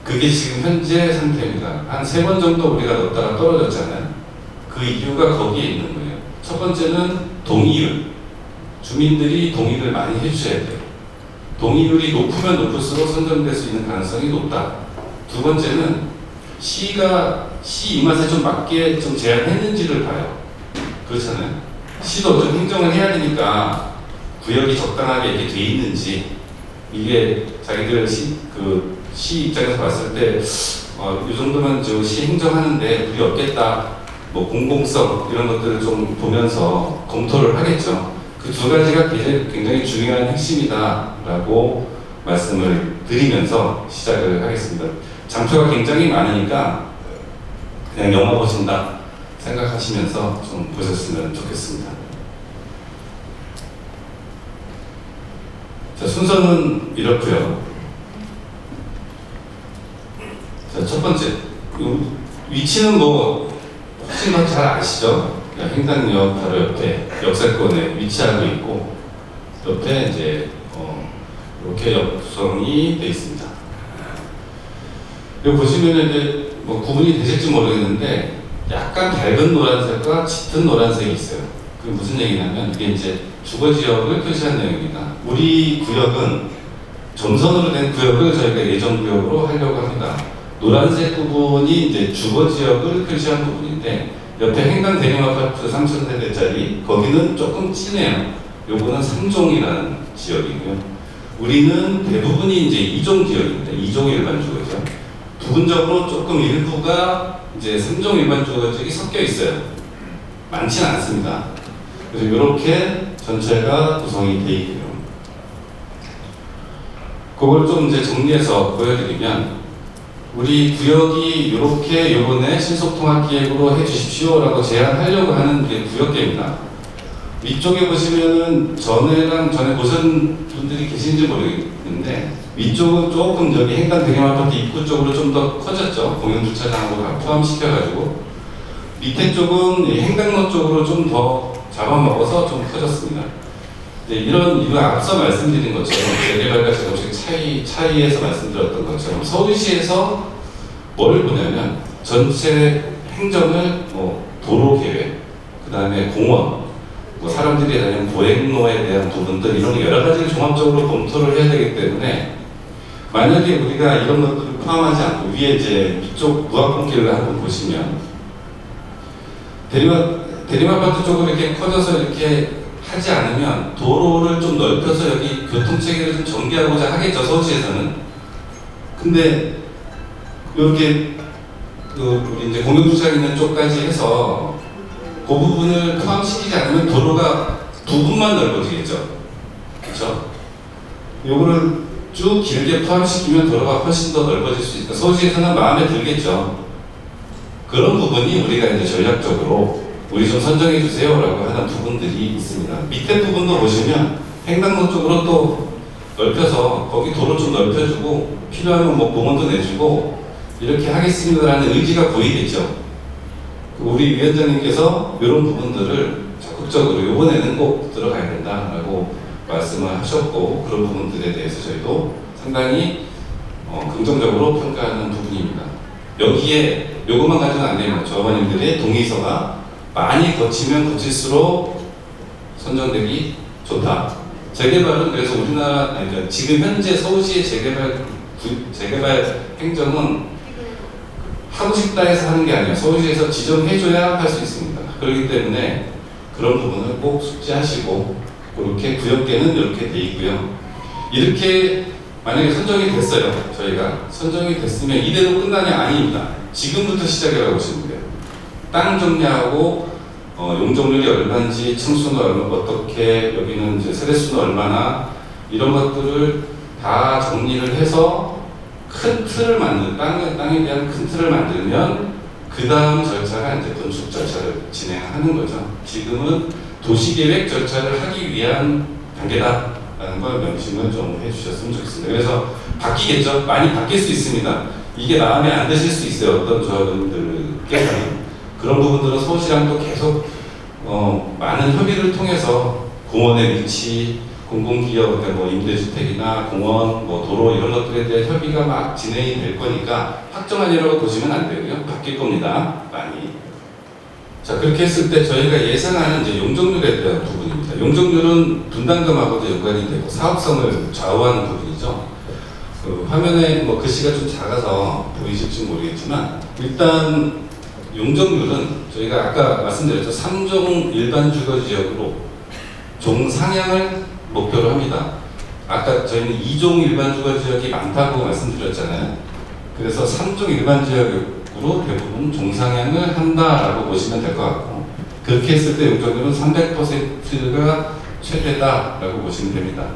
그게 지금 현재 상태입니다. 한 3번 정도 우리가 넣었다가 떨어졌잖아요. 그 이유가 거기에 있는 거예요. 첫 번째는 동의율. 주민들이 동의를 많이 해주셔야 돼요. 동의율이 높으면 높을수록 선정될 수 있는 가능성이 높다. 두 번째는 시가 시 입맛에 좀 맞게 좀 제안했는지를 봐요. 그렇잖아요. 시도 좀 행정을 해야 되니까 구역이 적당하게 이렇게 돼 있는지, 이게 자기들 시 입장에서 봤을 때 이 정도면 저 시 행정하는데 우리 없겠다, 뭐 공공성 이런 것들을 좀 보면서 검토를 하겠죠. 그 두 가지가 굉장히 중요한 핵심이다라고 말씀을 드리면서 시작을 하겠습니다. 장표가 굉장히 많으니까 그냥 영화 보신다 생각하시면서 좀 보셨으면 좋겠습니다. 자, 순서는 이렇고요. 자, 첫 번째, 위치는 뭐 훨씬 더 잘 아시죠? 행당역 바로 옆에 역세권에 위치하고 있고, 옆에 이제 이렇게 역성이 되어 있습니다. 여기 보시면은 이제 뭐 구분이 되실지 모르겠는데 약간 밝은 노란색과 짙은 노란색이 있어요. 그게 무슨 얘기냐면 이게 이제 주거 지역을 표시한 내용입니다. 우리 구역은 점선으로 된 구역을 저희가 예정 구역으로 하려고 합니다. 노란색 부분이 이제 주거 지역을 표시한 부분인데, 옆에 행당 대림 아파트 3,000세대짜리 거기는 조금 진해요. 요거는 3종이라는 지역이고요. 우리는 대부분이 이제 2종 지역입니다. 2종 일반 주거죠. 부분적으로 조금 일부가 이제 3종 일반 주거지역이 섞여 있어요. 많지는 않습니다. 그래서 이렇게 전체가 구성이 되어 있고요. 그걸 좀 이제 정리해서 보여드리면, 우리 구역이 이렇게 요번에 신속통합기획으로 해주십시오라고 제안하려고 하는 게 구역계입니다. 위쪽에 보시면은 전에 보신 분들이 계신지 모르겠는데, 위쪽은 조금 저기 행당 대림아파트 입구 쪽으로 좀 더 커졌죠. 공영주차장하고 포함시켜가지고. 밑에 쪽은 행당로 쪽으로 좀 더 잡아먹어서 좀 커졌습니다. 이런 앞서 말씀드린 것처럼 재개발과 재건축 차이에서 말씀드렸던 것처럼 서울시에서 뭘 보냐면 전체 행정을 도로 계획, 그 다음에 공원, 사람들이 다니는 보행로에 대한 부분들, 이런 여러 가지를 종합적으로 검토를 해야 되기 때문에, 만약에 우리가 이런 것들을 포함하지 않고 위에 이제 위쪽 무학공길을 한번 보시면 대림아파트 쪽으로 이렇게 커져서 이렇게 하지 않으면 도로를 좀 넓혀서 여기 교통체계를 좀 전개하고자 하겠죠, 서울시에서는. 근데 이렇게 우리 이제 공영주차장 있는 쪽까지 해서 그 부분을 포함시키지 않으면 도로가 부분만 넓어지겠죠. 그렇죠? 요거를 쭉 길게 포함시키면 도로가 훨씬 더 넓어질 수 있다. 서울시에서는 마음에 들겠죠. 그런 부분이 우리가 이제 전략적으로 우리 좀 선정해 주세요라고 하는 부분들이 있습니다. 밑에 부분도 보시면 행당로 쪽으로 또 넓혀서 거기 도로 좀 넓혀주고 필요하면 뭐 공원도 내주고 이렇게 하겠습니다라는 의지가 보이겠죠. 우리 위원장님께서 이런 부분들을 적극적으로 이번에는 꼭 들어가야 된다라고 말씀을 하셨고, 그런 부분들에 대해서 저희도 상당히 긍정적으로 평가하는 부분입니다. 여기에 요것만 가지고는 안 되는 거죠. 어머님들의 동의서가 많이 거치면 거칠수록 선정되기 좋다. 재개발은 그래서 그러니까 지금 현재 서울시의 재개발 행정은 하고 싶다 해서 하는 게 아니에요. 서울시에서 지정해줘야 할 수 있습니다. 그렇기 때문에 그런 부분을 꼭 숙지하시고, 그렇게 구역계는 이렇게 돼 있고요. 이렇게 만약에 선정이 됐어요. 저희가 선정이 됐으면 이대로 끝나냐? 아닙니다. 지금부터 시작이라고 보시면 돼요. 땅 정리하고 용적률이 얼마인지, 층수는 어떻게, 여기는 이제 세대수는 얼마나, 이런 것들을 다 정리를 해서 큰 틀을 땅에 대한 큰 틀을 만들면 그 다음 절차가 이제 건축 절차를 진행하는 거죠. 지금은 도시계획 절차를 하기 위한 단계다라는 걸 명심을 좀 해주셨으면 좋겠습니다. 그래서 바뀌겠죠. 많이 바뀔 수 있습니다. 이게 마음에 안 드실 수 있어요. 어떤 저분들께서는. 그런 부분들은 서울시랑 또 계속 많은 협의를 통해서 공원의 위치, 공공기업, 그러니까 뭐 임대주택이나 공원, 뭐 도로 이런 것들에 대한 협의가 막 진행이 될 거니까 확정안이라고 보시면 안 되고요. 바뀔 겁니다. 많이. 자, 그렇게 했을 때 저희가 예상하는 이제 용적률에 대한 부분입니다. 용적률은 분담금하고도 연관이 되고 사업성을 좌우하는 부분이죠. 그 화면에 뭐 글씨가 좀 작아서 보이실지 모르겠지만 일단 용적률은 저희가 아까 말씀드렸죠. 3종 일반 주거 지역으로 종 상향을 목표로 합니다. 아까 저희는 2종 일반 주거 지역이 많다고 말씀드렸잖아요. 그래서 3종 일반 지역으로 대부분 종상향을 한다라고 보시면 될 것 같고, 그렇게 했을 때 용적률은 300%가 최대다라고 보시면 됩니다.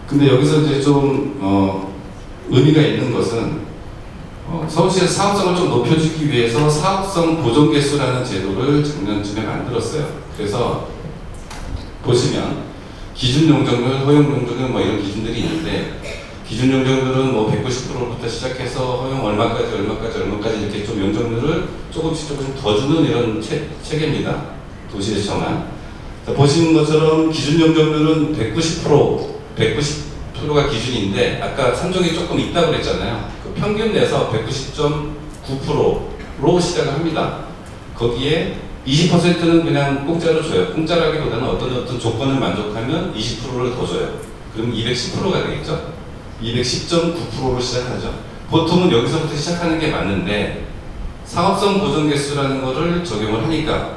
근데 여기서 이제 좀 의미가 있는 것은 서울시에서 사업성을 좀 높여주기 위해서 사업성 보존 개수라는 제도를 작년쯤에 만들었어요. 그래서 보시면 기준 용적률, 허용 용적률 뭐 이런 기준들이 있는데, 기준 용적률은 뭐 190%부터 시작해서 허용 얼마까지 이렇게 좀 용적률을 조금씩 더 주는 이런 체계입니다. 도시에서 정한. 자, 보시는 것처럼 기준 용적률은 190%가 기준인데, 아까 3종이 조금 있다고 그랬잖아요. 그 평균 내서 190.9%로 시작을 합니다. 거기에 20%는 그냥 공짜로 줘요. 공짜라기보다는 어떤 조건을 만족하면 20%를 더 줘요. 그럼 210%가 되겠죠. 210.9%로 시작하죠. 보통은 여기서부터 시작하는 게 맞는데, 사업성 보존 개수라는 거를 적용을 하니까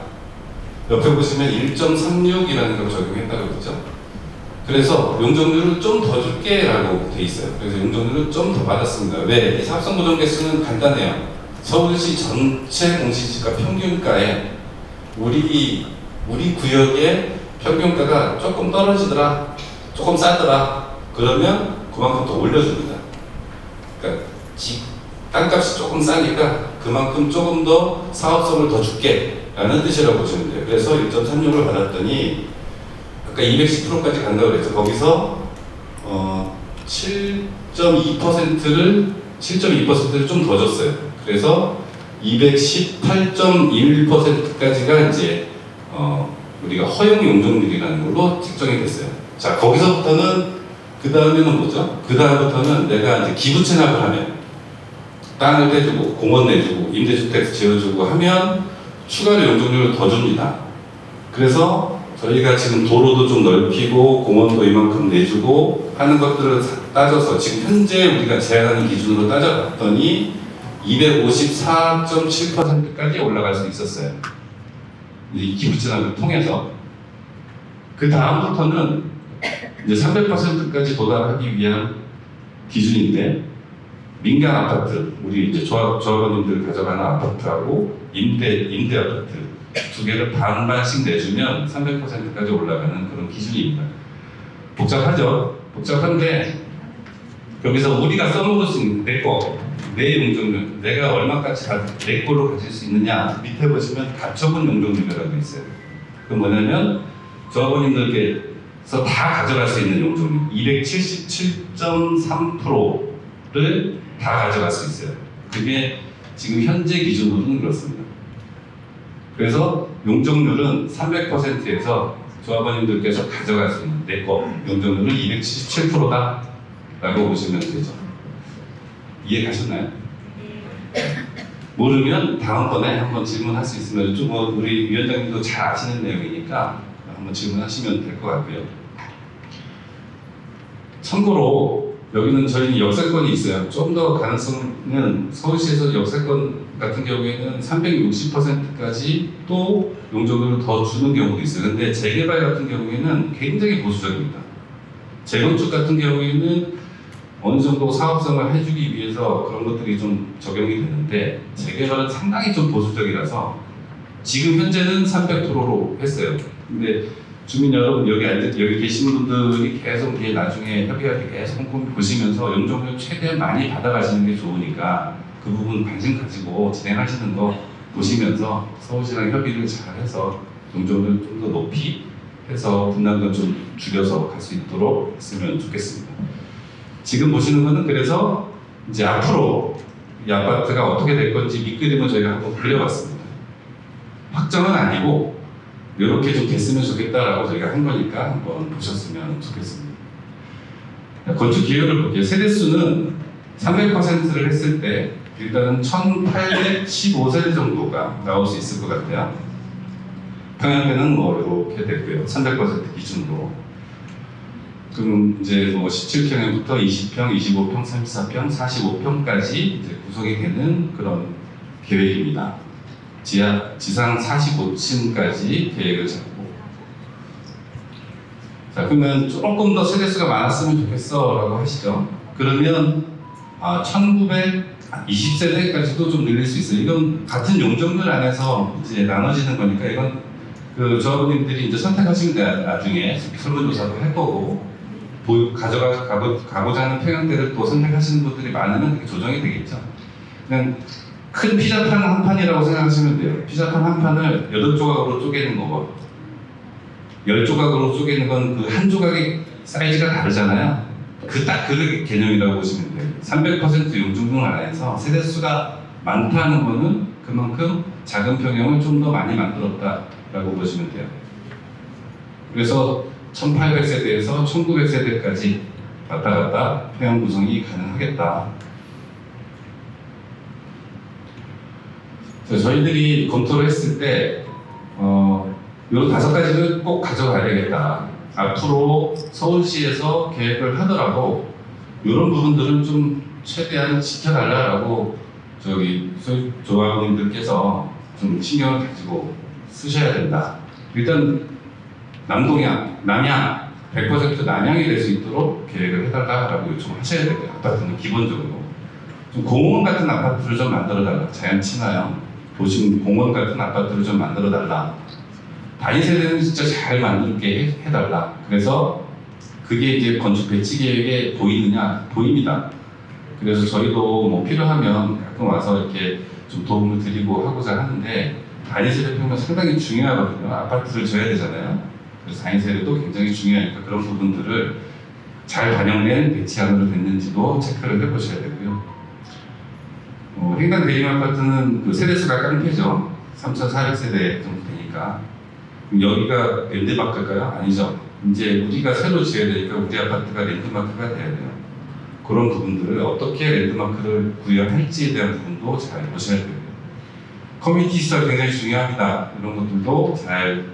옆에 보시면 1.36이라는 걸 적용했다고 그랬죠. 그래서 용적률을 좀 더 줄게 라고 돼 있어요. 그래서 용적률을 좀 더 받았습니다. 왜? 이 사업성 보존 개수는 간단해요. 서울시 전체 공시지가 평균가에 우리 구역의 평균가가 조금 떨어지더라, 조금 싸더라, 그러면 그만큼 더 올려줍니다. 그러니까 땅값이 조금 싸니까 그만큼 조금 더 사업성을 더 줄게 라는 뜻이라고 보시면 돼요. 그래서 1.36을 받았더니 아까 210%까지 간다고 그랬죠. 거기서 7.2%를 좀 더 줬어요. 그래서 218.1%까지가 이제 우리가 허용 용적률이라는 걸로 책정이 됐어요. 자, 거기서부터는 그 다음에는 뭐죠? 그 다음부터는 내가 이제 기부 체납을 하면 땅을 떼주고 공원 내주고 임대주택 지어주고 하면 추가로 용적률을 더 줍니다. 그래서 저희가 지금 도로도 좀 넓히고 공원도 이만큼 내주고 하는 것들을 따져서 지금 현재 우리가 제한하는 기준으로 따져봤더니 254.7%까지 올라갈 수 있었어요. 이 기부 체납을 통해서. 그 다음부터는 이제 300%까지 도달하기 위한 기준인데, 민간 아파트, 우리 이제 조합원님들 가져가는 아파트하고 임대 아파트 두 개를 반반씩 내주면 300%까지 올라가는 그런 기준입니다. 복잡하죠? 복잡한데 여기서 우리가 써먹을 수 있는 내 용적률, 내가 얼마까지 내 걸로 가질 수 있느냐, 밑에 보시면 가처분 용적률이라고 있어요. 그 뭐냐면 조합원님들께서 다 가져갈 수 있는 용적률 277.3%를 다 가져갈 수 있어요. 그게 지금 현재 기준으로는 그렇습니다. 그래서 용적률은 300%에서 조합원님들께서 가져갈 수 있는 내 거 용적률은 277%다 라고 보시면 되죠. 이해 가셨나요? 모르면 다음번에 한번 질문할 수 있으면 좀 우리 위원장님도 잘 아시는 내용이니까 한번 질문하시면 될 것 같고요. 참고로 여기는 저희는 역세권이 있어요. 좀 더 가능성은 서울시에서 역세권 같은 경우에는 360%까지 또 용적률을 더 주는 경우도 있어요. 근데 재개발 같은 경우에는 굉장히 보수적입니다. 재건축 같은 경우에는 어느 정도 사업성을 해주기 위해서 그런 것들이 좀 적용이 되는데, 재개발은 상당히 좀 보수적이라서 지금 현재는 300%로 했어요. 근데 주민 여러분, 여기 계신 분들이 계속 이제 나중에 협의할 때 계속 꼼꼼히 보시면서 용적률 최대한 많이 받아가시는 게 좋으니까 그 부분 관심 가지고 진행하시는 거 보시면서 서울시랑 협의를 잘 해서 용적률 좀 더 높이 해서 분담금 좀 줄여서 갈 수 있도록 했으면 좋겠습니다. 지금 보시는 거는 그래서 이제 앞으로 이 아파트가 어떻게 될 건지 밑그림을 저희가 한번 그려봤습니다. 확정은 아니고 이렇게 좀 됐으면 좋겠다라고 저희가 한 거니까 한번 보셨으면 좋겠습니다. 건축 기여를 볼게요. 세대수는 300%를 했을 때 일단은 1815세대 정도가 나올 수 있을 것 같아요. 평양대는 뭐 이렇게 됐고요. 300% 기준으로. 그럼 이제 뭐 17평형부터 20평, 25평, 34평, 45평까지 이제 구성이 되는 그런 계획입니다. 지상 45층까지 계획을 잡고. 자, 그러면 조금 더 세대수가 많았으면 좋겠어 라고 하시죠. 그러면 1920세대까지도 좀 늘릴 수 있어요. 이건 같은 용적률 안에서 이제 나눠지는 거니까 이건 그 조합원님들이 이제 선택하시면 돼요. 나중에 설문조사도 할 거고 가고자 하는 평형대를 또 선택하시는 분들이 많으면 그게 조정이 되겠죠. 그냥 큰 피자판 한 판이라고 생각하시면 돼요. 피자판 한 판을 8조각으로 쪼개는 거고 10조각으로 쪼개는 건 그 한 조각의 사이즈가 다르잖아요. 딱 그 개념이라고 보시면 돼요. 300% 용적률 안에서 세대수가 많다는 거는 그만큼 작은 평형을 좀 더 많이 만들었다라고 보시면 돼요. 그래서 1800세대에서 1900세대까지 왔다 갔다 평형 구성이 가능하겠다. 저희들이 검토를 했을 때 이런 5가지를 꼭 가져가야 되겠다. 앞으로 서울시에서 계획을 하더라도 이런 부분들은 좀 최대한 지켜달라고 저기 조합원님들께서 좀 신경을 가지고 쓰셔야 된다. 일단 남양 100% 남양이 될 수 있도록 계획을 해달라고 요청하셔야 돼요. 아파트는 기본적으로 좀 공원 같은 아파트를 좀 만들어달라. 자연 친화형 도심 공원 같은 아파트를 좀 만들어달라. 단위 세대는 진짜 잘 만들게 해달라. 그래서 그게 이제 건축 배치 계획에 보이느냐? 보입니다. 그래서 저희도 뭐 필요하면 가끔 와서 이렇게 좀 도움을 드리고 하고자 하는데 단위 세대 평면 상당히 중요하거든요. 아파트를 져야 되잖아요. 그래서 단위 세대도 굉장히 중요하니까 그런 부분들을 잘 반영된 배치안으로 됐는지도 체크를 해보셔야 되고요. 행당 대림 아파트는 그 세대수가 깡패죠. 3,400세대 정도 되니까. 여기가 랜드마크일까요? 아니죠. 이제 우리가 새로 지어야 되니까 우리 아파트가 랜드마크가 돼야 돼요. 그런 부분들을 어떻게 랜드마크를 구현할지에 대한 부분도 잘 보셔야 되고요. 커뮤니티 시설 굉장히 중요합니다. 이런 것들도 잘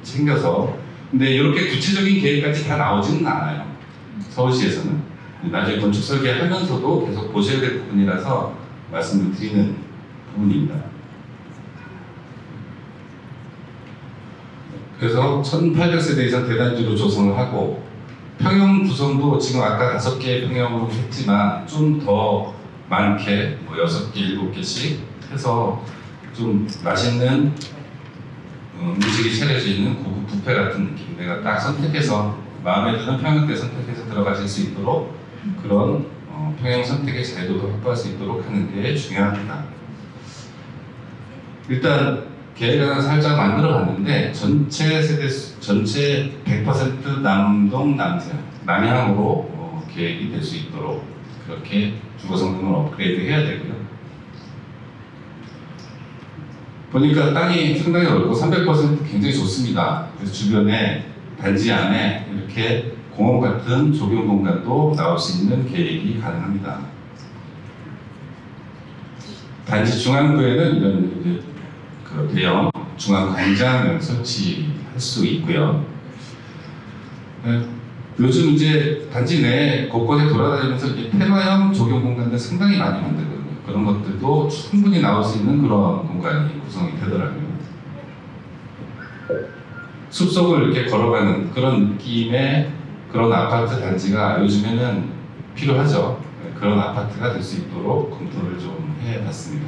챙겨서. 근데 이렇게 구체적인 계획까지 다 나오지는 않아요. 서울시에서는. 나중에 건축 설계하면서도 계속 보셔야 될 부분이라서 말씀을 드리는 부분입니다. 그래서 1800세대 이상 대단지로 조성을 하고 평형 구성도 지금 아까 5개의 평형으로 했지만 좀 더 많게 뭐 6개, 7개씩 해서 좀 맛있는 음식이 차려져 있는 고급 뷔페 같은 느낌. 내가 딱 선택해서 마음에 드는 평형대 선택해서 들어가실 수 있도록 그런 평형 선택의 자유도도 확보할 수 있도록 하는 게 중요합니다. 일단 계획을 하나 살짝 만들어 봤는데 전체 세대 전체 100% 남동 남향으로 계획이 될 수 있도록 그렇게 주거 성능을 업그레이드 해야 되고요. 보니까 땅이 상당히 넓고 300% 굉장히 좋습니다. 그래서 주변에 단지 안에 이렇게 공원 같은 조경 공간도 나올 수 있는 계획이 가능합니다. 단지 중앙부에는 이런 그 대형 중앙 광장을 설치할 수 있고요. 요즘 이제 단지 내 곳곳에 돌아다니면서 테마형 조경 공간들 상당히 많이 만들거든요. 그런 것들도 충분히 나올 수 있는 그런 공간이 구성이 되더라고요. 숲속을 이렇게 걸어가는 그런 느낌의 그런 아파트 단지가 요즘에는 필요하죠. 그런 아파트가 될 수 있도록 검토를 좀 해봤습니다.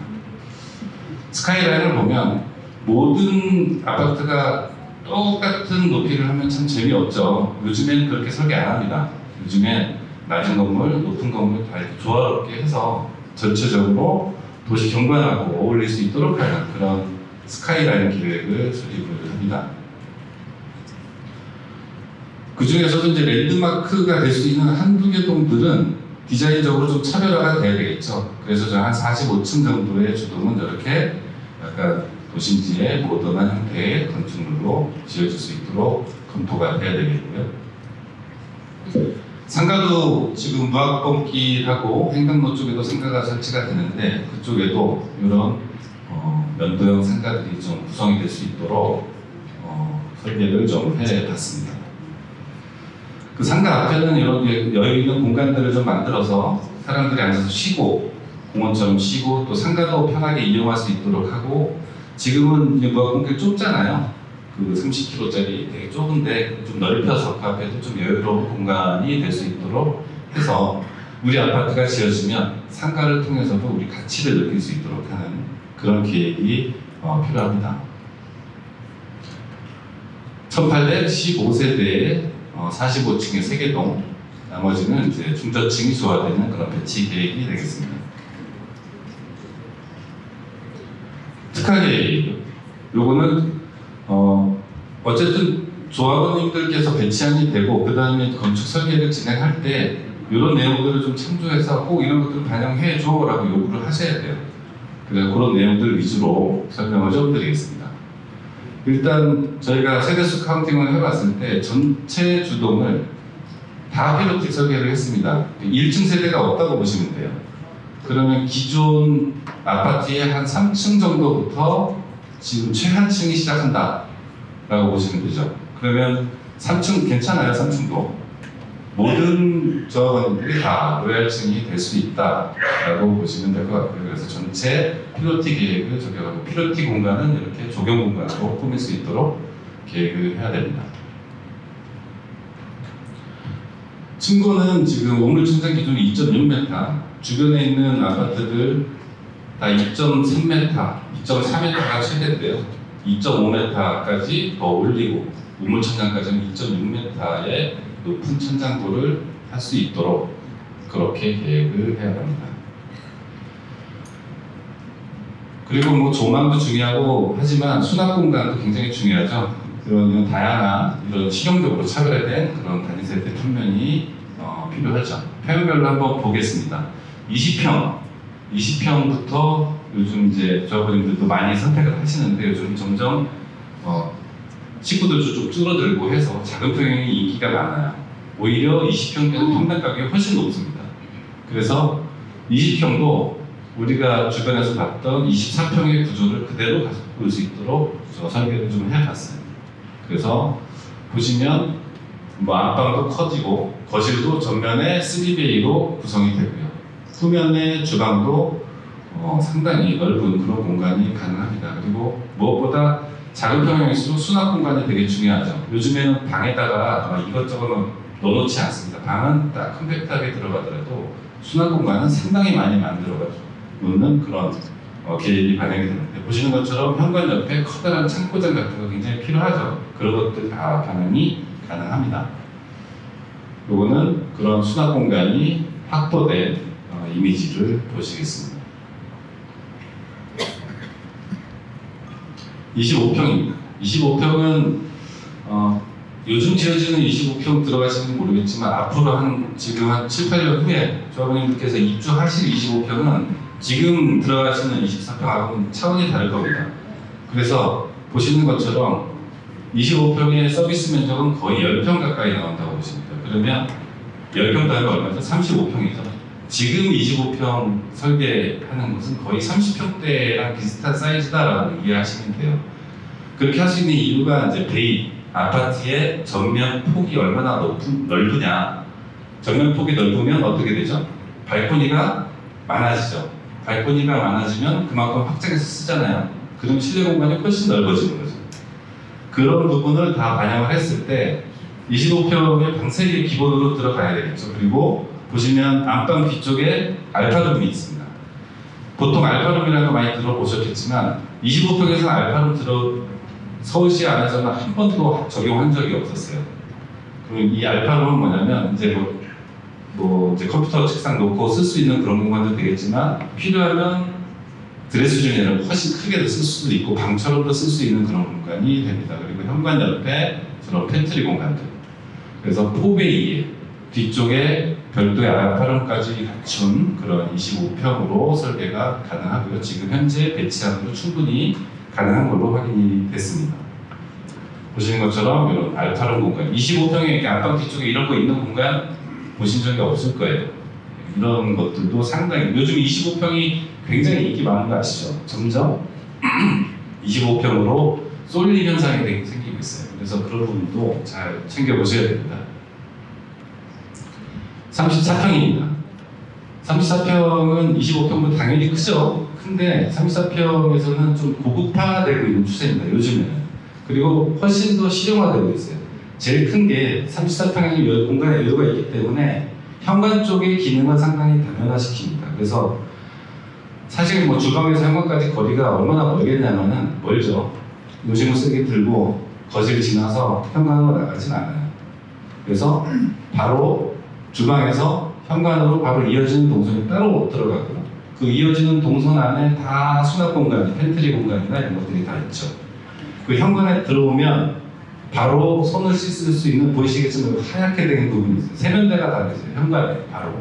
스카이라인을 보면 모든 아파트가 똑같은 높이를 하면 참 재미없죠. 요즘에는 그렇게 설계 안 합니다. 요즘엔 낮은 건물, 높은 건물 다 이렇게 조화롭게 해서 전체적으로 도시 경관하고 어울릴 수 있도록 하는 그런 스카이라인 기획을 수립을 합니다. 그 중에서도 이제 랜드마크가 될 수 있는 한두 개 동들은 디자인적으로 좀 차별화가 돼야 되겠죠. 그래서 저 한 45층 정도의 주동은 이렇게 약간 도심지의 모던한 형태의 건축물로 지어질 수 있도록 검토가 돼야 되겠고요. 상가도 지금 무학번길하고 횡단로 쪽에도 상가가 설치가 되는데 그쪽에도 이런 면도형 상가들이 좀 구성이 될 수 있도록 설계를 좀 해봤습니다. 그 상가 앞에는 이런 여유 있는 공간들을 좀 만들어서 사람들이 앉아서 쉬고 공원처럼 쉬고 또 상가도 편하게 이용할 수 있도록 하고 지금은 이제 무학번길 좁잖아요. 그 30km짜리 되게 좁은데 좀 넓혀서 그 앞에도 좀 여유로운 공간이 될 수 있도록 해서 우리 아파트가 지어지면 상가를 통해서도 우리 가치를 느낄 수 있도록 하는 그런 계획이 필요합니다. 1815세대에 45층의 3개 동, 나머지는 이제 중저층이 조화되는 그런 배치 계획이 되겠습니다. 특화 계획, 요거는 어쨌든 조합원님들께서 배치안이 되고 그 다음에 건축 설계를 진행할 때 이런 내용들을 좀 참조해서 꼭 이런 것들 반영해줘 라고 요구를 하셔야 돼요. 그래서 그런 내용들 위주로 설명을 좀 드리겠습니다. 일단 저희가 세대수 카운팅을 해봤을 때 전체 주동을 다 필로틱 설계를 했습니다. 1층 세대가 없다고 보시면 돼요. 그러면 기존 아파트의 한 3층 정도부터 지금 최하층이 시작한다 라고 보시면 되죠. 그러면 3층 괜찮아요. 3층도 모든 조합원들이 다 로얄층이 될 수 있다 라고 보시면 될 것 같고요. 그래서 전체 필로티 계획을 적용하고 필로티 공간은 이렇게 조경 공간으로 꾸밀 수 있도록 계획을 해야 됩니다. 층고는 지금 우물천장 기준이 2.6m, 주변에 있는 아파트들 다 2.3m, 2.4m가 최대인데요. 2.5m까지 더 올리고 우물천장까지는 2.6m의 높은 천장고를 할 수 있도록 그렇게 계획을 해야 합니다. 그리고 뭐 조망도 중요하고 하지만 수납 공간도 굉장히 중요하죠. 그런 다양한 이런 실용적으로 차별화된 그런 단위세대 평면이 필요하죠. 평면별로 한번 보겠습니다. 20평부터 요즘 이제 조합원님들도 많이 선택을 하시는데 요즘 점점 식구들도 좀 줄어들고 해서 작은 평형이 인기가 많아요. 오히려 20평대는 평당 가격이 훨씬 높습니다. 그래서 20평도 우리가 주변에서 봤던 24평의 구조를 그대로 가볼 수 있도록 설계를 좀 해봤어요. 그래서 보시면 뭐 안방도 커지고 거실도 전면에 3베이로 구성이 되고요. 후면에 주방도 상당히 넓은 그런 공간이 가능합니다. 그리고 무엇보다 작은 평형일수록 수납 공간이 되게 중요하죠. 요즘에는 방에다가 이것저것 넣어놓지 않습니다. 방은 딱 컴팩트하게 들어가더라도 수납 공간은 상당히 많이 만들어 놓는 그런 계획이 반영이 되는데 보시는 것처럼 현관 옆에 커다란 창고장 같은 거 굉장히 필요하죠. 그런 것들 다 반영이 가능합니다. 요거는 그런 수납 공간이 확보된 이미지를 보시겠습니다. 25평입니다. 25평은 요즘 지어지는 25평 들어가시는지 모르겠지만 앞으로 지금 한 7, 8년 후에 조합원님들께서 입주하실 25평은 지금 들어가시는 24평하고는 차원이 다를 겁니다. 그래서 보시는 것처럼 25평의 서비스 면적은 거의 10평 가까이 나온다고 보시면 돼요. 그러면 10평 더하면 얼마죠? 35평이죠. 지금 25평 설계하는 것은 거의 30평대랑 비슷한 사이즈다라고 이해하시면 돼요. 그렇게 할 수 있는 이유가 이제 베이 아파트의 전면 폭이 얼마나 넓으냐. 전면 폭이 넓으면 어떻게 되죠? 발코니가 많아지죠. 발코니가 많아지면 그만큼 확장해서 쓰잖아요. 그럼 실내 공간이 훨씬 넓어지는 거죠. 그런 부분을 다 반영을 했을 때 25평의 방 3개 기본으로 들어가야 되겠죠. 그리고 보시면 안방 뒤쪽에 알파룸이 있습니다. 보통 알파룸이라는 거 많이 들어보셨겠지만 25평에서 알파룸 서울시 안에서는 한 번도 적용한 적이 없었어요. 그럼 이 알파룸은 뭐냐면 이제 이제 컴퓨터 책상 놓고 쓸 수 있는 그런 공간도 되겠지만 필요하면 드레스룸을 훨씬 크게 쓸 수도 있고 방처럼도 쓸 수 있는 그런 공간이 됩니다. 그리고 현관 옆에 저런 팬트리 공간들. 그래서 4베이에 뒤쪽에 별도의 알파룸까지 갖춘 그런 25평으로 설계가 가능하고요. 지금 현재 배치함으로 충분히 가능한 걸로 확인이 됐습니다. 보시는 것처럼 이런 알파룸 공간, 25평에 이렇게 안방 뒤쪽에 이런 거 있는 공간 보신 적이 없을 거예요. 이런 것들도 상당히 요즘 25평이 굉장히 인기 많은 거 아시죠? 점점 25평으로 쏠림 현상이 생기고 있어요. 그래서 그런 부분도 잘 챙겨보셔야 됩니다. 34평입니다. 34평은 25평보다 당연히 크죠. 근데 34평에서는 좀 고급화되고 있는 추세입니다. 요즘에는. 그리고 훨씬 더 실용화되고 있어요. 제일 큰 게 34평의 공간의 여유가 있기 때문에 현관 쪽의 기능을 상당히 다변화시킵니다. 그래서 사실 뭐 주방에서 현관까지 거리가 얼마나 멀겠냐면은 멀죠. 요즘은 세게 들고 거실을 지나서 현관으로 나가진 않아요. 그래서 바로 주방에서 현관으로 바로 이어지는 동선이 따로 들어가고 그 이어지는 동선 안에 다 수납 공간, 팬트리 공간이나 이런 것들이 다 있죠. 그 현관에 들어오면 바로 손을 씻을 수 있는, 보이시겠지만 하얗게 된 부분이 있어요. 세면대가 다 있어요. 현관에 바로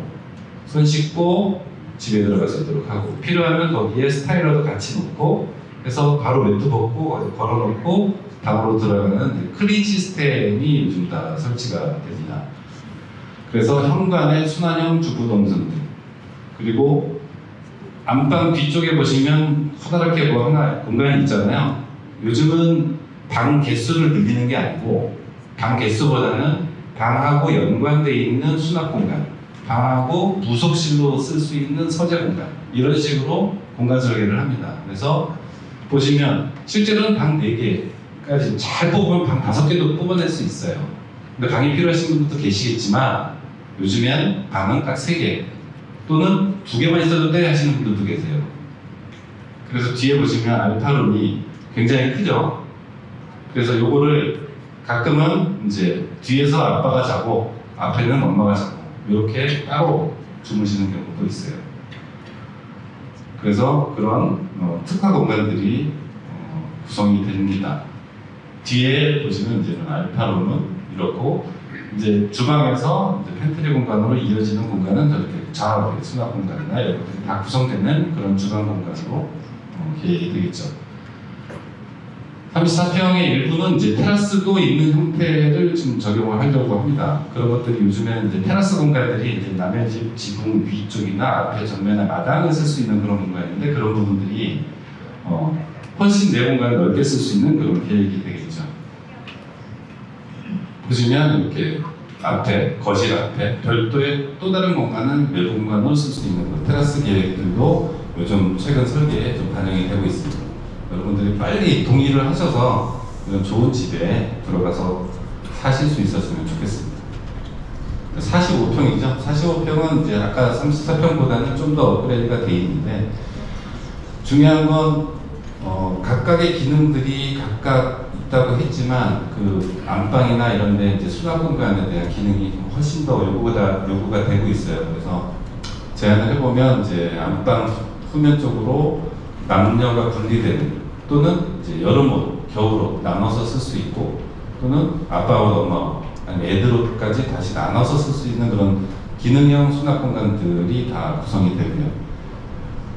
손 씻고 집에 들어가서 쓰도록 하고, 필요하면 거기에 스타일러도 같이 놓고 해서 바로 매트 벗고 걸어놓고 방으로 들어가는 클린 시스템이 요즘 다 설치가 됩니다. 그래서 현관에 순환형 주부 동선들, 그리고 안방 뒤쪽에 보시면 커다랗게 뭐 하나 공간이 있잖아요. 요즘은 방 개수를 늘리는 게 아니고 방 개수보다는 방하고 연관되어 있는 수납 공간, 방하고 부속실로 쓸 수 있는 서재 공간, 이런 식으로 공간 설계를 합니다. 그래서 보시면 실제로는 방 4개까지 잘 뽑으면 방 5개도 뽑아낼 수 있어요. 근데 방이 필요하신 분들도 계시겠지만 요즘엔 방은 딱 3개 또는 2개만 있어도 돼 하시는 분들도 계세요. 그래서 뒤에 보시면 알파룸이 굉장히 크죠. 그래서 요거를 가끔은 이제 뒤에서 아빠가 자고 앞에는 엄마가 자고 이렇게 따로 주무시는 경우도 있어요. 그래서 그런 특화 공간들이 구성이 됩니다. 뒤에 보시면 이제 알파룸은 이렇고, 이제 주방에서 이제 팬트리 공간으로 이어지는 공간은 저렇게 좌우에 수납 공간이나 이런 것들이 다 구성되는 그런 주방 공간으로 계획이 되겠죠. 34평의 일부는 이제 테라스도 있는 형태를 좀 적용을 하려고 합니다. 그런 것들이 요즘에는 이제 테라스 공간들이 이제 남의 집 지붕 위쪽이나 앞에 전면에 마당을 쓸 수 있는 그런 공간인데, 그런 부분들이 훨씬 내 공간을 넓게 쓸 수 있는 그런 계획이 되겠죠. 보시면 이렇게 앞에, 거실 앞에 별도의 또 다른 공간은 외부 공간으로 쓸 수 있는 그 테라스 계획들도 요즘 최근 설계에 좀 반영이 되고 있습니다. 여러분들이 빨리 동의를 하셔서 이런 좋은 집에 들어가서 사실 수 있었으면 좋겠습니다. 45평이죠. 45평은 이제 아까 34평보다는 좀 더 업그레이드가 돼 있는데, 중요한 건 각각의 기능들이 각각 있다고 했지만 그 안방이나 이런 데 이제 수납 공간에 대한 기능이 훨씬 더 요구가 되고 있어요. 그래서 제안을 해보면 이제 안방 후면 쪽으로 남녀가 분리되는, 또는 이제 여름옷, 겨울옷 나눠서 쓸 수 있고, 또는 아빠옷, 엄마옷, 아니면 애들옷까지 다시 나눠서 쓸 수 있는 그런 기능형 수납 공간들이 다 구성이 되고요.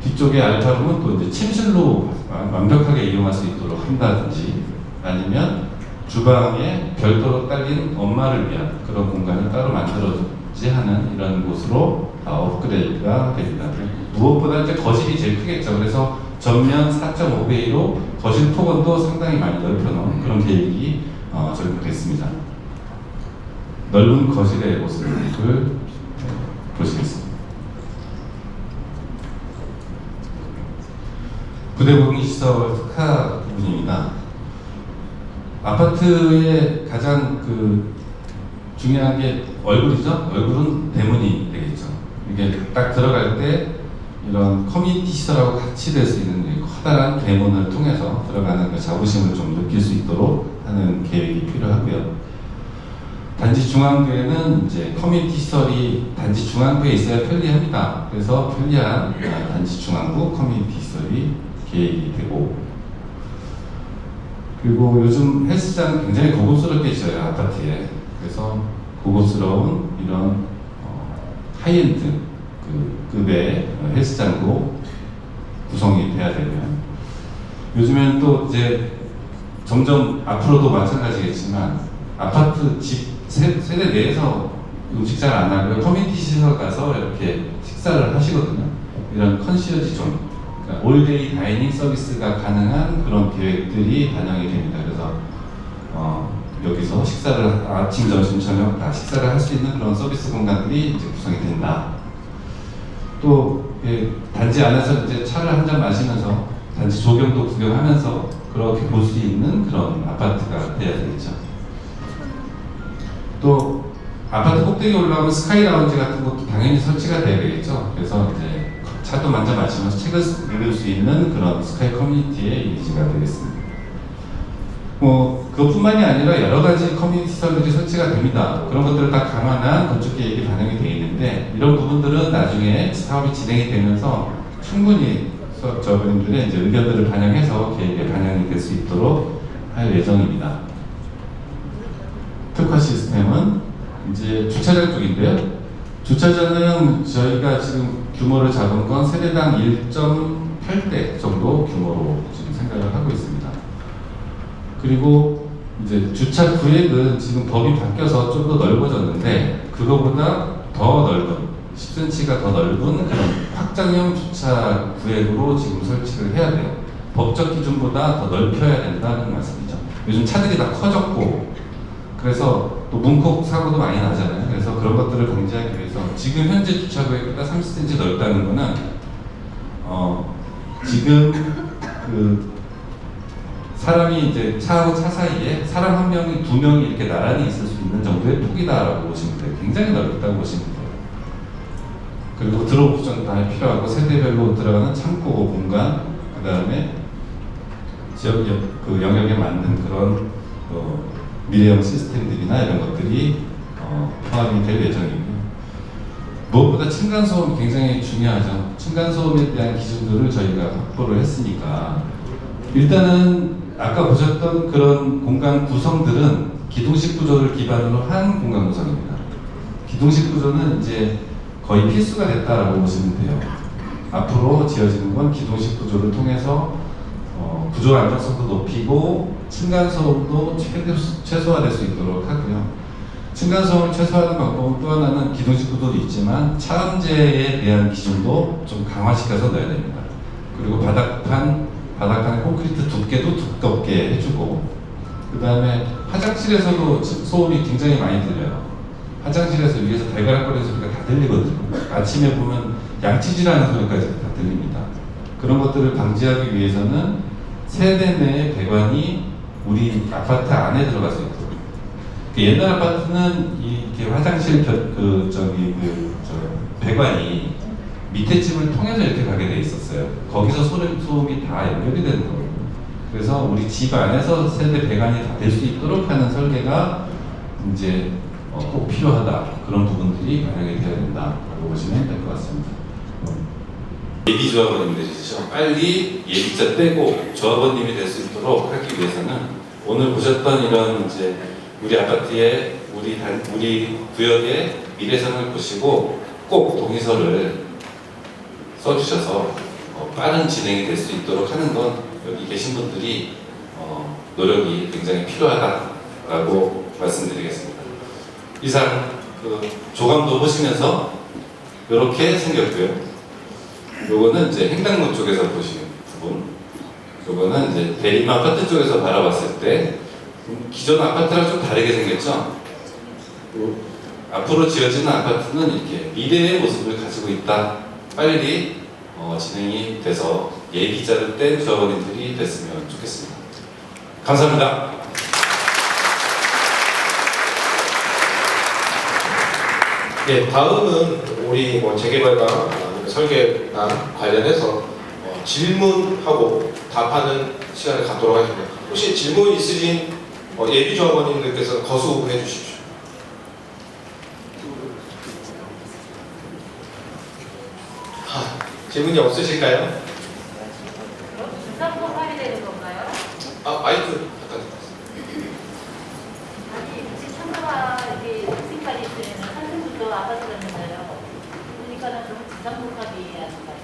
뒤쪽에 알파룸은 또 이제 침실로 완벽하게 이용할 수 있도록 한다든지, 아니면 주방에 별도로 딸린 엄마를 위한 그런 공간을 따로 만들어주지 하는 이런 곳으로 다 업그레이드가 됩니다. 무엇보다 이제 거실이 제일 크겠죠. 그래서 전면 4.5배로 거실 폭은도 상당히 많이 넓혀놓은 그런 계획이 적용됐습니다. 넓은 거실의 모습을 보시겠습니다. 부대복리시설 특화 부분입니다. 아파트의 가장 중요한 게 얼굴이죠. 얼굴은 대문이 되겠죠. 이게 딱 들어갈 때 이런 커뮤니티 시설하고 같이 될 수 있는 커다란 대문을 통해서 들어가는 그 자부심을 좀 느낄 수 있도록 하는 계획이 필요하고요. 단지 중앙부에는 이제 커뮤니티 시설이 단지 중앙부에 있어야 편리합니다. 그래서 편리한 단지 중앙부 커뮤니티 시설이 계획이 되고, 그리고 요즘 헬스장 굉장히 고급스럽게 지어요, 아파트에. 그래서 고급스러운 이런 하이엔드 급의 헬스장도 구성이 돼야 되면, 요즘엔 또 이제 점점 앞으로도 마찬가지겠지만 아파트 집 세대 내에서 음식잘 안 하고요. 커뮤니티 시설 가서 이렇게 식사를 하시거든요. 이런 컨시어지 존, 그러니까 올데이 다이닝 서비스가 가능한 그런 계획들이 반영이 됩니다. 그래서 여기서 식사를 아침, 점심, 저녁 다 식사를 할 수 있는 그런 서비스 공간들이 이제 구성이 된다. 또 단지 안에서 이제 차를 한 잔 마시면서 단지 조경도 구경하면서 그렇게 볼 수 있는 그런 아파트가 돼야 되겠죠. 또 아파트 꼭대기 올라오면 스카이 라운지 같은 것도 당연히 설치가 돼야 되겠죠. 그래서 이제 차도 만져 마시면서 책을 읽을 수 있는 그런 스카이 커뮤니티의 이미지가 되겠습니다. 그것뿐만이 아니라 여러 가지 커뮤니티 시설들이 설치가 됩니다. 그런 것들을 다 감안한 건축 계획이 반영이 되어 있는데 이런 부분들은 나중에 사업이 진행이 되면서 충분히 저분들의 이제 의견들을 반영해서 계획에 반영이 될 수 있도록 할 예정입니다. 특화 시스템은 이제 주차장 쪽인데요. 주차장은 저희가 지금 규모를 잡은 건 세대당 1.8대 정도 규모로 지금 생각을 하고 있습니다. 그리고 이제 주차 구획은 지금 법이 바뀌어서 좀 더 넓어졌는데 그거보다 더 넓은 10cm가 더 넓은 그런 확장형 주차 구획으로 지금 설치를 해야 돼요. 법적 기준보다 더 넓혀야 된다는 말씀이죠. 요즘 차들이 다 커졌고 그래서 또 문콕 사고도 많이 나잖아요. 그래서 그런 것들을 방지하기 위해서 지금 현재 주차 구획보다 30cm 넓다는 거는 지금 그 사람이 이제 차하고 차 사이에 사람 한 명이 두 명이 이렇게 나란히 있을 수 있는 정도의 폭이다라고 보시면 돼요. 굉장히 넓다고 보시면 돼요. 그리고 드롭 옵션 다 필요하고 세대별로 들어가는 창고 공간, 그 다음에 지역 그 영역에 맞는 그런 미래형 시스템들이나 이런 것들이 포함이 될 예정이고요. 무엇보다 층간소음이 굉장히 중요하죠. 층간소음에 대한 기준들을 저희가 확보를 했으니까 일단은 아까 보셨던 그런 공간 구성들은 기둥식 구조를 기반으로 한 공간 구성입니다. 기둥식 구조는 이제 거의 필수가 됐다라고 보시면 돼요. 앞으로 지어지는 건 기둥식 구조를 통해서 구조 안정성도 높이고 층간소음도 최소화될 수 있도록 하고요. 층간소음을 최소화하는 방법은 또 하나는 기둥식 구조도 있지만 차음재에 대한 기준도 좀 강화시켜서 넣어야 됩니다. 그리고 바닥판 콘크리트 두께도 두껍게 해주고 그 다음에 화장실에서도 소음이 굉장히 많이 들려요. 화장실에서 위에서 달가락거리는 소리가 다 들리거든요. 아침에 보면 양치질하는 소리까지 다 들립니다. 그런 것들을 방지하기 위해서는 세대 내의 배관이 우리 아파트 안에 들어갈 수 있도록. 옛날 아파트는 이렇게 화장실 배관이 밑에 집을 통해서 이렇게 가게 돼 있었어요. 거기서 소음이 다 연결이 되는 거예요. 그래서 우리 집 안에서 세대 배관이 다 될 수 있도록 하는 설계가 이제 꼭 필요하다. 그런 부분들이 반영이 되어야 된다라고 보시면 될 것 같습니다. 예비 조합원님들이시죠. 빨리 예비자 떼고 조합원님이 될 수 있도록 하기 위해서는 오늘 보셨던 이런 이제 우리 아파트의 우리 구역의 미래상을 보시고 꼭 동의서를 써주셔서 빠른 진행이 될 수 있도록 하는 건 여기 계신 분들이 노력이 굉장히 필요하다라고 말씀드리겠습니다. 이상 그 조감도 보시면서 이렇게 생겼고요. 요거는 이제 횡단로 쪽에서 보시는 부분. 요거는 이제 대림 아파트 쪽에서 바라봤을 때 기존 아파트랑 좀 다르게 생겼죠. 앞으로 지어지는 아파트는 이렇게 미래의 모습을 가지고 있다. 빨리 진행이 돼서 예비자를 뗀 조합원님들이 됐으면 좋겠습니다. 감사합니다. 네, 다음은 우리 재개발과 설계랑 관련해서 질문하고 답하는 시간을 갖도록 하겠습니다. 혹시 질문 있으신 예비 조합원님들께서 거수해 주십시오. 질문이 없으실까요? 주상법 할인되는 건가요? 마이크 잠깐. 아니, 혹시 참가가 이렇게 학생까지 있으면 학생부터 아파트가 있는데요. 그러니까는 좀 주상복합이 아닌가요?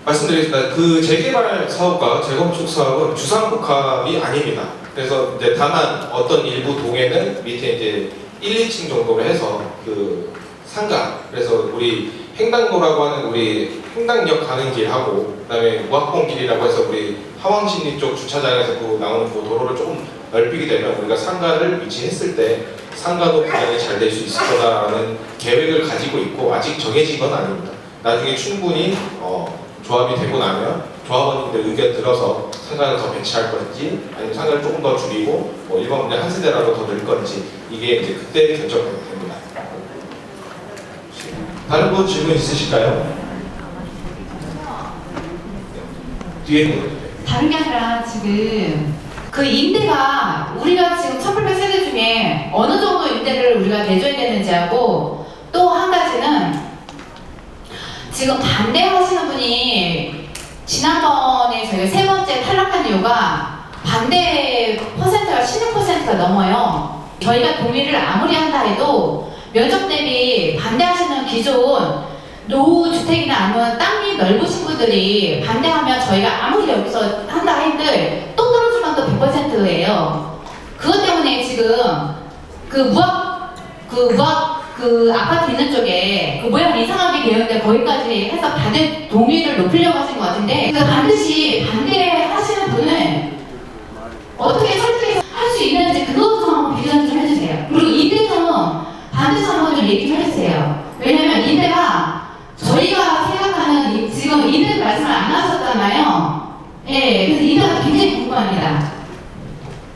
말씀드리겠습니다. 그 재개발 사업과 재건축 사업은 주상복합이 아닙니다. 그래서 이제 다만 어떤 일부 동에는 밑에 이제 1, 2층 정도로 해서 그 상가, 그래서 우리 횡단도라고 하는 우리 횡단역 가는 길하고 그다음에 무학봉길이라고 해서 우리 하왕십리 쪽 주차장에서 그 나오는 그 도로를 조금 넓히게 되면 우리가 상가를 위치했을 때 상가도 굉장히 잘 될 수 있을 거다라는 계획을 가지고 있고 아직 정해진 건 아닙니다. 나중에 충분히 조합이 되고 나면 조합원님들 의견 들어서 상가를 더 배치할 건지 아니면 상가를 조금 더 줄이고 일반 그냥 한 세대라도 더 늘 건지 이게 이제 그때 결정됩니다. 다른 분 질문 있으실까요? 뒤에 있는 다른 게 아니라 지금 그 임대가 우리가 지금 1800세대 중에 어느 정도 임대를 우리가 대줘야 되는지 하고 또 한 가지는 지금 반대하시는 분이 지난번에 저희가 세 번째 탈락한 이유가 반대 퍼센트가 16%가 넘어요. 저희가 동의를 아무리 한다 해도 면적 대비 반대하시는 기존 노후주택이나 아니면 땅이 넓으신 분들이 반대하면 저희가 아무리 여기서 한다 한들 또 떨어지면 또 100%예요. 그것 때문에 지금 그 아파트 있는 쪽에 그 모양 이상하게 되어 있는데 거기까지 해서 반대 동의를 높이려고 하신 것 같은데 그 반드시 반대하시는 분은 어떻게 설득해서 할 수 있는지 그것도 한번 비전 좀 해주세요. 그리고 임대점 반대서 한번 좀 얘기 좀 해주세요. 왜냐면 임대가 저희가 생각하는 지금 임대 말씀을 안 하셨잖아요. 예, 그래서 임대가 굉장히 궁금합니다.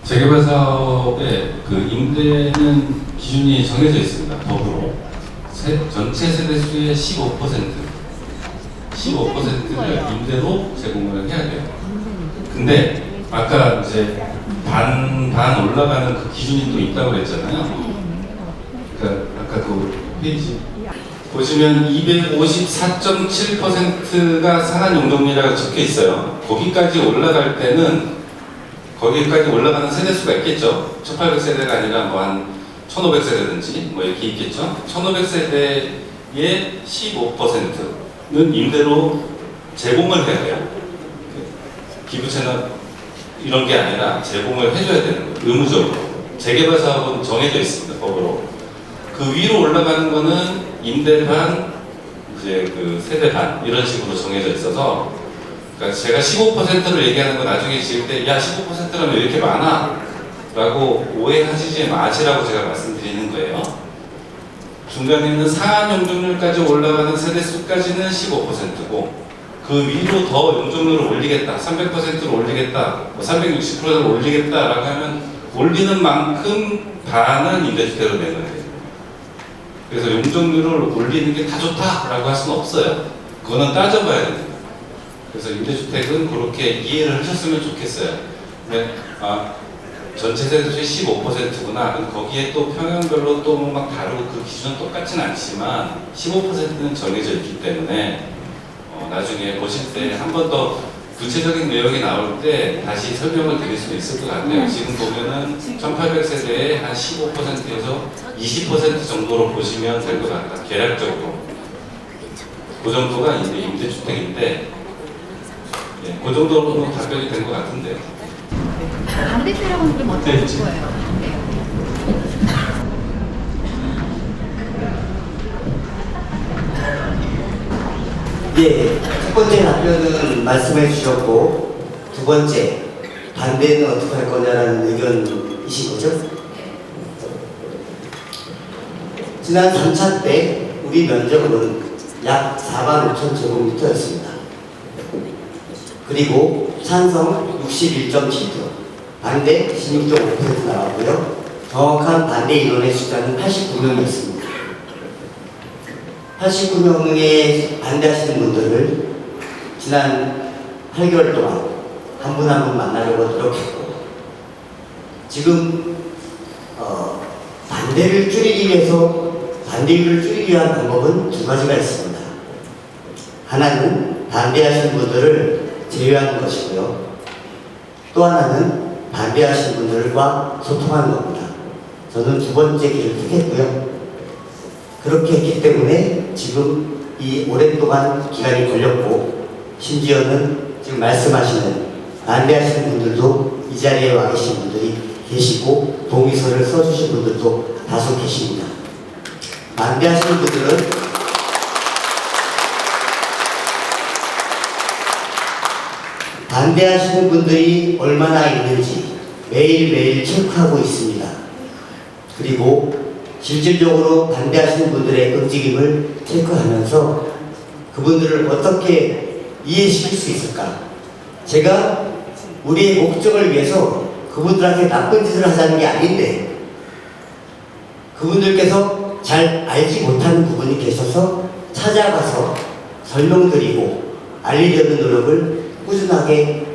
재개발 사업의 그 임대는 기준이 정해져 있습니다. 법으로 전체 세대 수의 15%를 임대로 제공을 해야 돼요. 근데 아까 이제 반 올라가는 그 기준이 또 있다고 그랬잖아요. 그러니까 아까 그 페이지 보시면 254.7%가 상한 용적률이라고 적혀 있어요. 거기까지 올라갈 때는 거기까지 올라가는 세대수가 있겠죠. 1800세대가 아니라 뭐 한 1500세대든지 뭐 이렇게 있겠죠. 1500세대의 15%는 임대로 제공을 해야 돼요. 기부채나 이런 게 아니라 제공을 해줘야 되는 거예요. 의무적으로. 재개발 사업은 정해져 있습니다. 법으로. 그 위로 올라가는 거는 임대 반, 이제 그 세대 반 이런 식으로 정해져 있어서 그러니까 제가 15%를 얘기하는 거 나중에 지을 때 야 15%라면 왜 이렇게 많아? 라고 오해하시지 마시라고 제가 말씀드리는 거예요. 중간에 있는 상한 용적률까지 올라가는 세대수까지는 15%고 그 위로 더 용적률을 올리겠다, 300%를 올리겠다, 360%를 올리겠다라고 하면 올리는 만큼 반은 임대주택으로 내놓아야 돼요. 그래서 용적률을 올리는 게 다 좋다라고 할 수는 없어요. 그거는 따져봐야 됩니다. 그래서 임대주택은 그렇게 이해를 하셨으면 좋겠어요. 근데 전체 세대수의 15%구나. 그럼 거기에 또 평형별로 또 막 다르고 그 기준은 똑같진 않지만 15%는 정해져 있기 때문에 나중에 보실 때 한 번 더 구체적인 내용이 나올 때 다시 설명을 드릴 수 있을 것 같아요. 지금 보면은 1800세대의 한 15%에서 20% 정도로 보시면 될 것 같다. 계략적으로. 그 정도가 이제 임대주택인데 예, 그 정도로 답변이 된 것 같은데요. 반대세력은 좀 어떻게 할 거예요? 예, 첫 번째 답변은 말씀해 주셨고 두 번째 반대는 어떻게 할 거냐라는 의견이신 거죠? 지난 3차 때 우리 면적은 약 45,000제곱미터였습니다. 그리고 찬성 61.7%, 반대 16.5% 나왔고요. 정확한 반대 인원의 숫자는 89명이었습니다. 89명에 반대하시는 분들을 지난 8개월 동안 한 분 한 분 만나려고 노력했고 지금 반대를 줄이기 위해서 반대율을 줄이기 위한 방법은 두 가지가 있습니다. 하나는 반대하시는 분들을 제외하는 것이고요. 또 하나는 반대하시는 분들과 소통하는 겁니다. 저는 두 번째 길을 택했고요. 그렇게 했기 때문에 지금 이 오랫동안 기간이 걸렸고 심지어는 지금 말씀하시는 반대하시는 분들도 이 자리에 와 계신 분들이 계시고 동의서를 써주신 분들도 다수 계십니다. 반대하시는 분들은 반대하시는 분들이 얼마나 있는지 매일매일 체크하고 있습니다. 그리고 실질적으로 반대하시는 분들의 움직임을 체크하면서 그분들을 어떻게 이해시킬 수 있을까? 제가 우리의 목적을 위해서 그분들한테 나쁜 짓을 하자는 게 아닌데 그분들께서 잘 알지 못하는 부분이 계셔서 찾아가서 설명드리고 알리려는 노력을 꾸준하게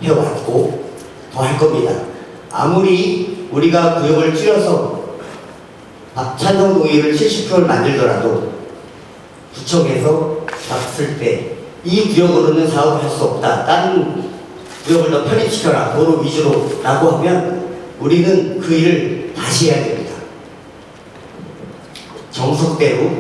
해왔고 더 할 겁니다. 아무리 우리가 구역을 줄여서 찬성 동의를 70%를 만들더라도 구청에서 봤을 때 이 구역으로는 사업을 할 수 없다. 다른 구역을 더 편입시켜라. 도로 위주로 라고 하면 우리는 그 일을 다시 해야 됩니다. 정석대로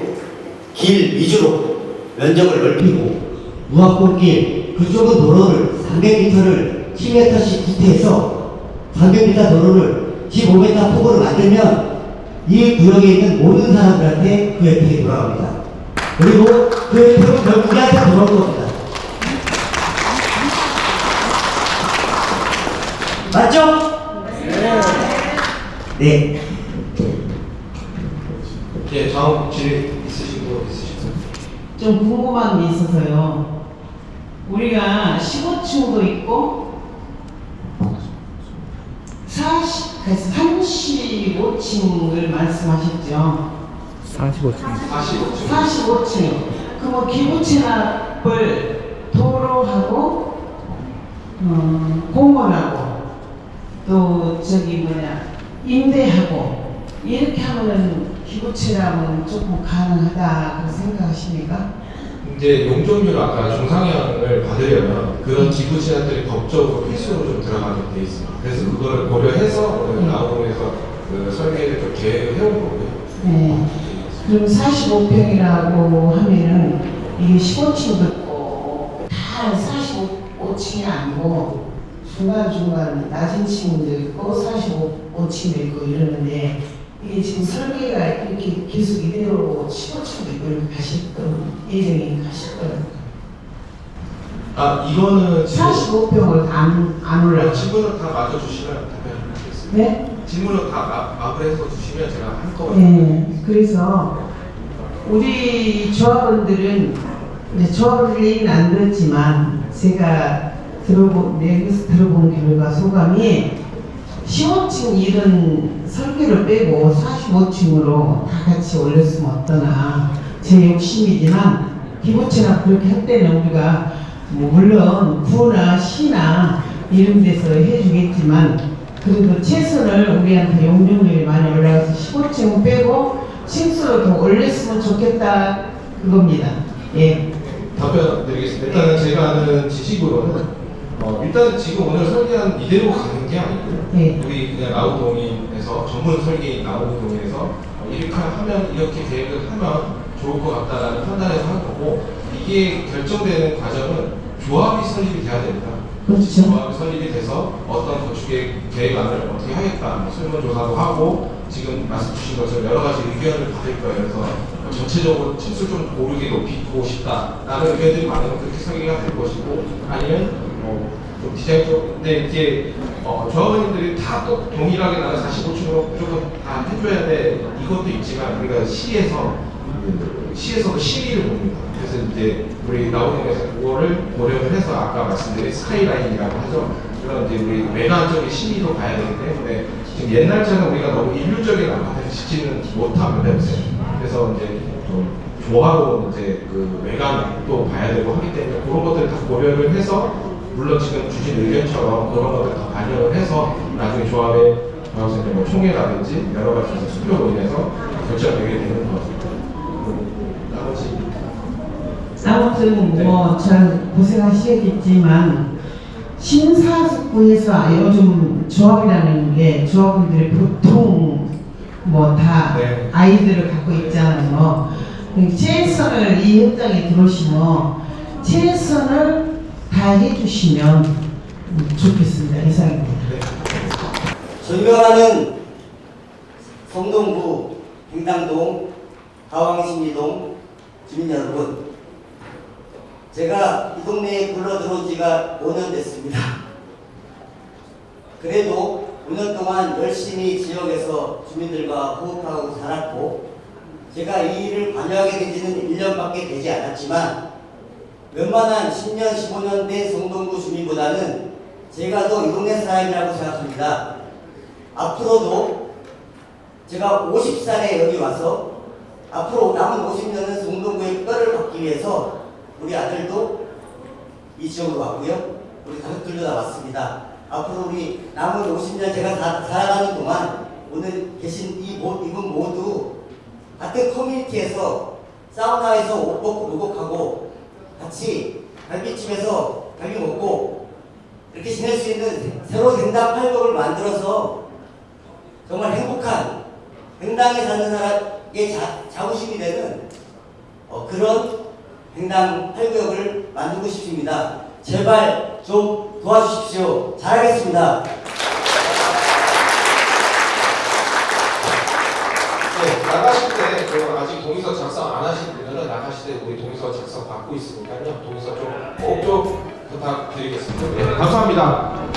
길 위주로 면적을 넓히고 무학골길 그쪽은 도로를 300m를 10m씩 구태해서 300m 도로를 15m 폭으로 만들면 이 구역에 있는 모든 사람들한테 그 혜택이 돌아갑니다. 그리고 그 혜택은 결국 우리한테 돌아올 겁니다. 맞죠? 네. 예, 다음 질의 있으신 분 있으시죠? 좀 궁금한 게 있어서요. 우리가 15층도 있고 35층을 말씀하셨죠. 45층. 그럼 기부 체납을 도로하고 공원하고 또 임대하고 이렇게 하면은 기부 체납은 조금 가능하다 그렇게 생각하십니까? 이제 용적률 아까 중상향을 받으려면 그런 기부 제한들이 법적으로 필수로 좀 들어가게 돼 있습니다. 그래서 그거를 고려해서 오늘 나오에서 그 설계를 좀 계획을 해온 거고요. 네. 그럼 45평이라고 하면은 이게 15층도 있고 다 45층이 아니고 중간중간 낮은 층도 있고 45층도 있고 이러는데 이게 지금 설계가 이렇게 계속 이대로 15층도 있고 이렇게 가실 거예요. 예정이 가실 거예요. 아 이거는 45평을 안 올라. 질문을 다 맞춰주시면 답변하겠습니다. 네? 질문을 다 마무리해서 주시면 제가 한꺼번에. 네. 그래서 우리 조합원들은 이제 조합을 안 들었지만 제가 내에서 들어본 결과 소감이 15층 이런 설계를 빼고 45층으로 다 같이 올렸으면 어떠나 제 욕심이지만 기부채나 그렇게 할 때는 우리가 뭐 물론 구나 시나 이런 데서 해주겠지만 그래도 최선을 우리한테 용적률이 많이 올라가서 15층 빼고 층수를 더 올렸으면 좋겠다 그겁니다. 예. 답변 드리겠습니다. 일단은 제가 아는 지식으로는 일단 지금 오늘 설계한 이대로 가는 게 아니고요. 네. 우리 그냥 라우동인에서 전문 설계인 라우동인에서 이렇게 하면 이렇게 계획을 하면 좋을 것 같다라는 판단에서 한 거고 이게 결정되는 과정은 조합이 설립이 돼야 됩니다. 그렇죠. 조합이 설립이 돼서 어떤 건축의 계획안을 어떻게 하겠다 설문조사도 하고 지금 말씀 주신 것처럼 여러 가지 의견을 받을 거예요. 그래서 전체적으로 층수 좀 고르게 높이고 싶다라는 의견들이 많으면 그렇게 설계가 될 것이고 아니면 좀 디자인 쪽 근데 이제 조합원님들이 다 또 동일하게 나는 45층으로 무조건 다 해줘야 돼 이것도 있지만 우리가 시에서 그 심의를 봅니다. 그래서 이제 우리 나오동에서 그거를 고려를 해서 아까 말씀드린 스카이라인이라고 하죠. 그런 이제 우리 외관적인 심의도 봐야 되기 때문에 지금 옛날처럼 우리가 너무 일률적인 아파트를 짓지는 못하면 그래서 이제 좀 조화로운 이제 그 외관도 봐야 되고 하기 때문에 그런 것들을 다 고려를 해서 물론 지금 주신 의견처럼 그런 것들 다 반영을 해서 나중에 조합의 뭐 총회라든지 여러 가지 수표로 인해서 결정되게 되는 거죠. 아무튼 뭐 잘 고생하시겠지만 심사숙고해서 요즘 조합이라는 게 조합원들이 보통 뭐 다 네. 아이들을 갖고 있잖아요. 최선을 이 현장에 들어오시면 최선을 다 해주시면 좋겠습니다. 이상입니다. 존경하는 성동구 행당동 가왕신리동 주민 여러분, 제가 이 동네에 굴러 들어온 지가 5년 됐습니다. 그래도 5년 동안 열심히 지역에서 주민들과 호흡하고 살았고, 제가 이 일을 관여하게 된 지는 1년밖에 되지 않았지만 웬만한 10년, 15년 된 성동구 주민보다는 제가 더 이 동네 사람이라고 생각합니다. 앞으로도 제가 50살에 여기 와서 앞으로 남은 50년은 성동구의 뼈를 받기 위해서 우리 아들도 이 지역으로 왔고요. 우리 가족들도 다 왔습니다. 앞으로 우리 남은 50년 제가 살아가는 동안 오늘 계신 이분 모두 같은 커뮤니티에서 사우나에서 옷 벗고 목욕하고 같이 갈비집에서 갈비 먹고 이렇게 지낼 수 있는 새로 행당 팔복을 만들어서 정말 행복한 행당에 사는 사람의 자부심이 되는 그런 행당 8구역을 만들고 싶습니다. 제발 좀 도와주십시오. 잘하겠습니다. 네, 나가실 때 아직 동의서 작성 안 하신 분들은 나가실 때 우리 동의서 작성 받고 있으니까요. 동의서 좀 꼭 좀 부탁드리겠습니다. 네, 감사합니다.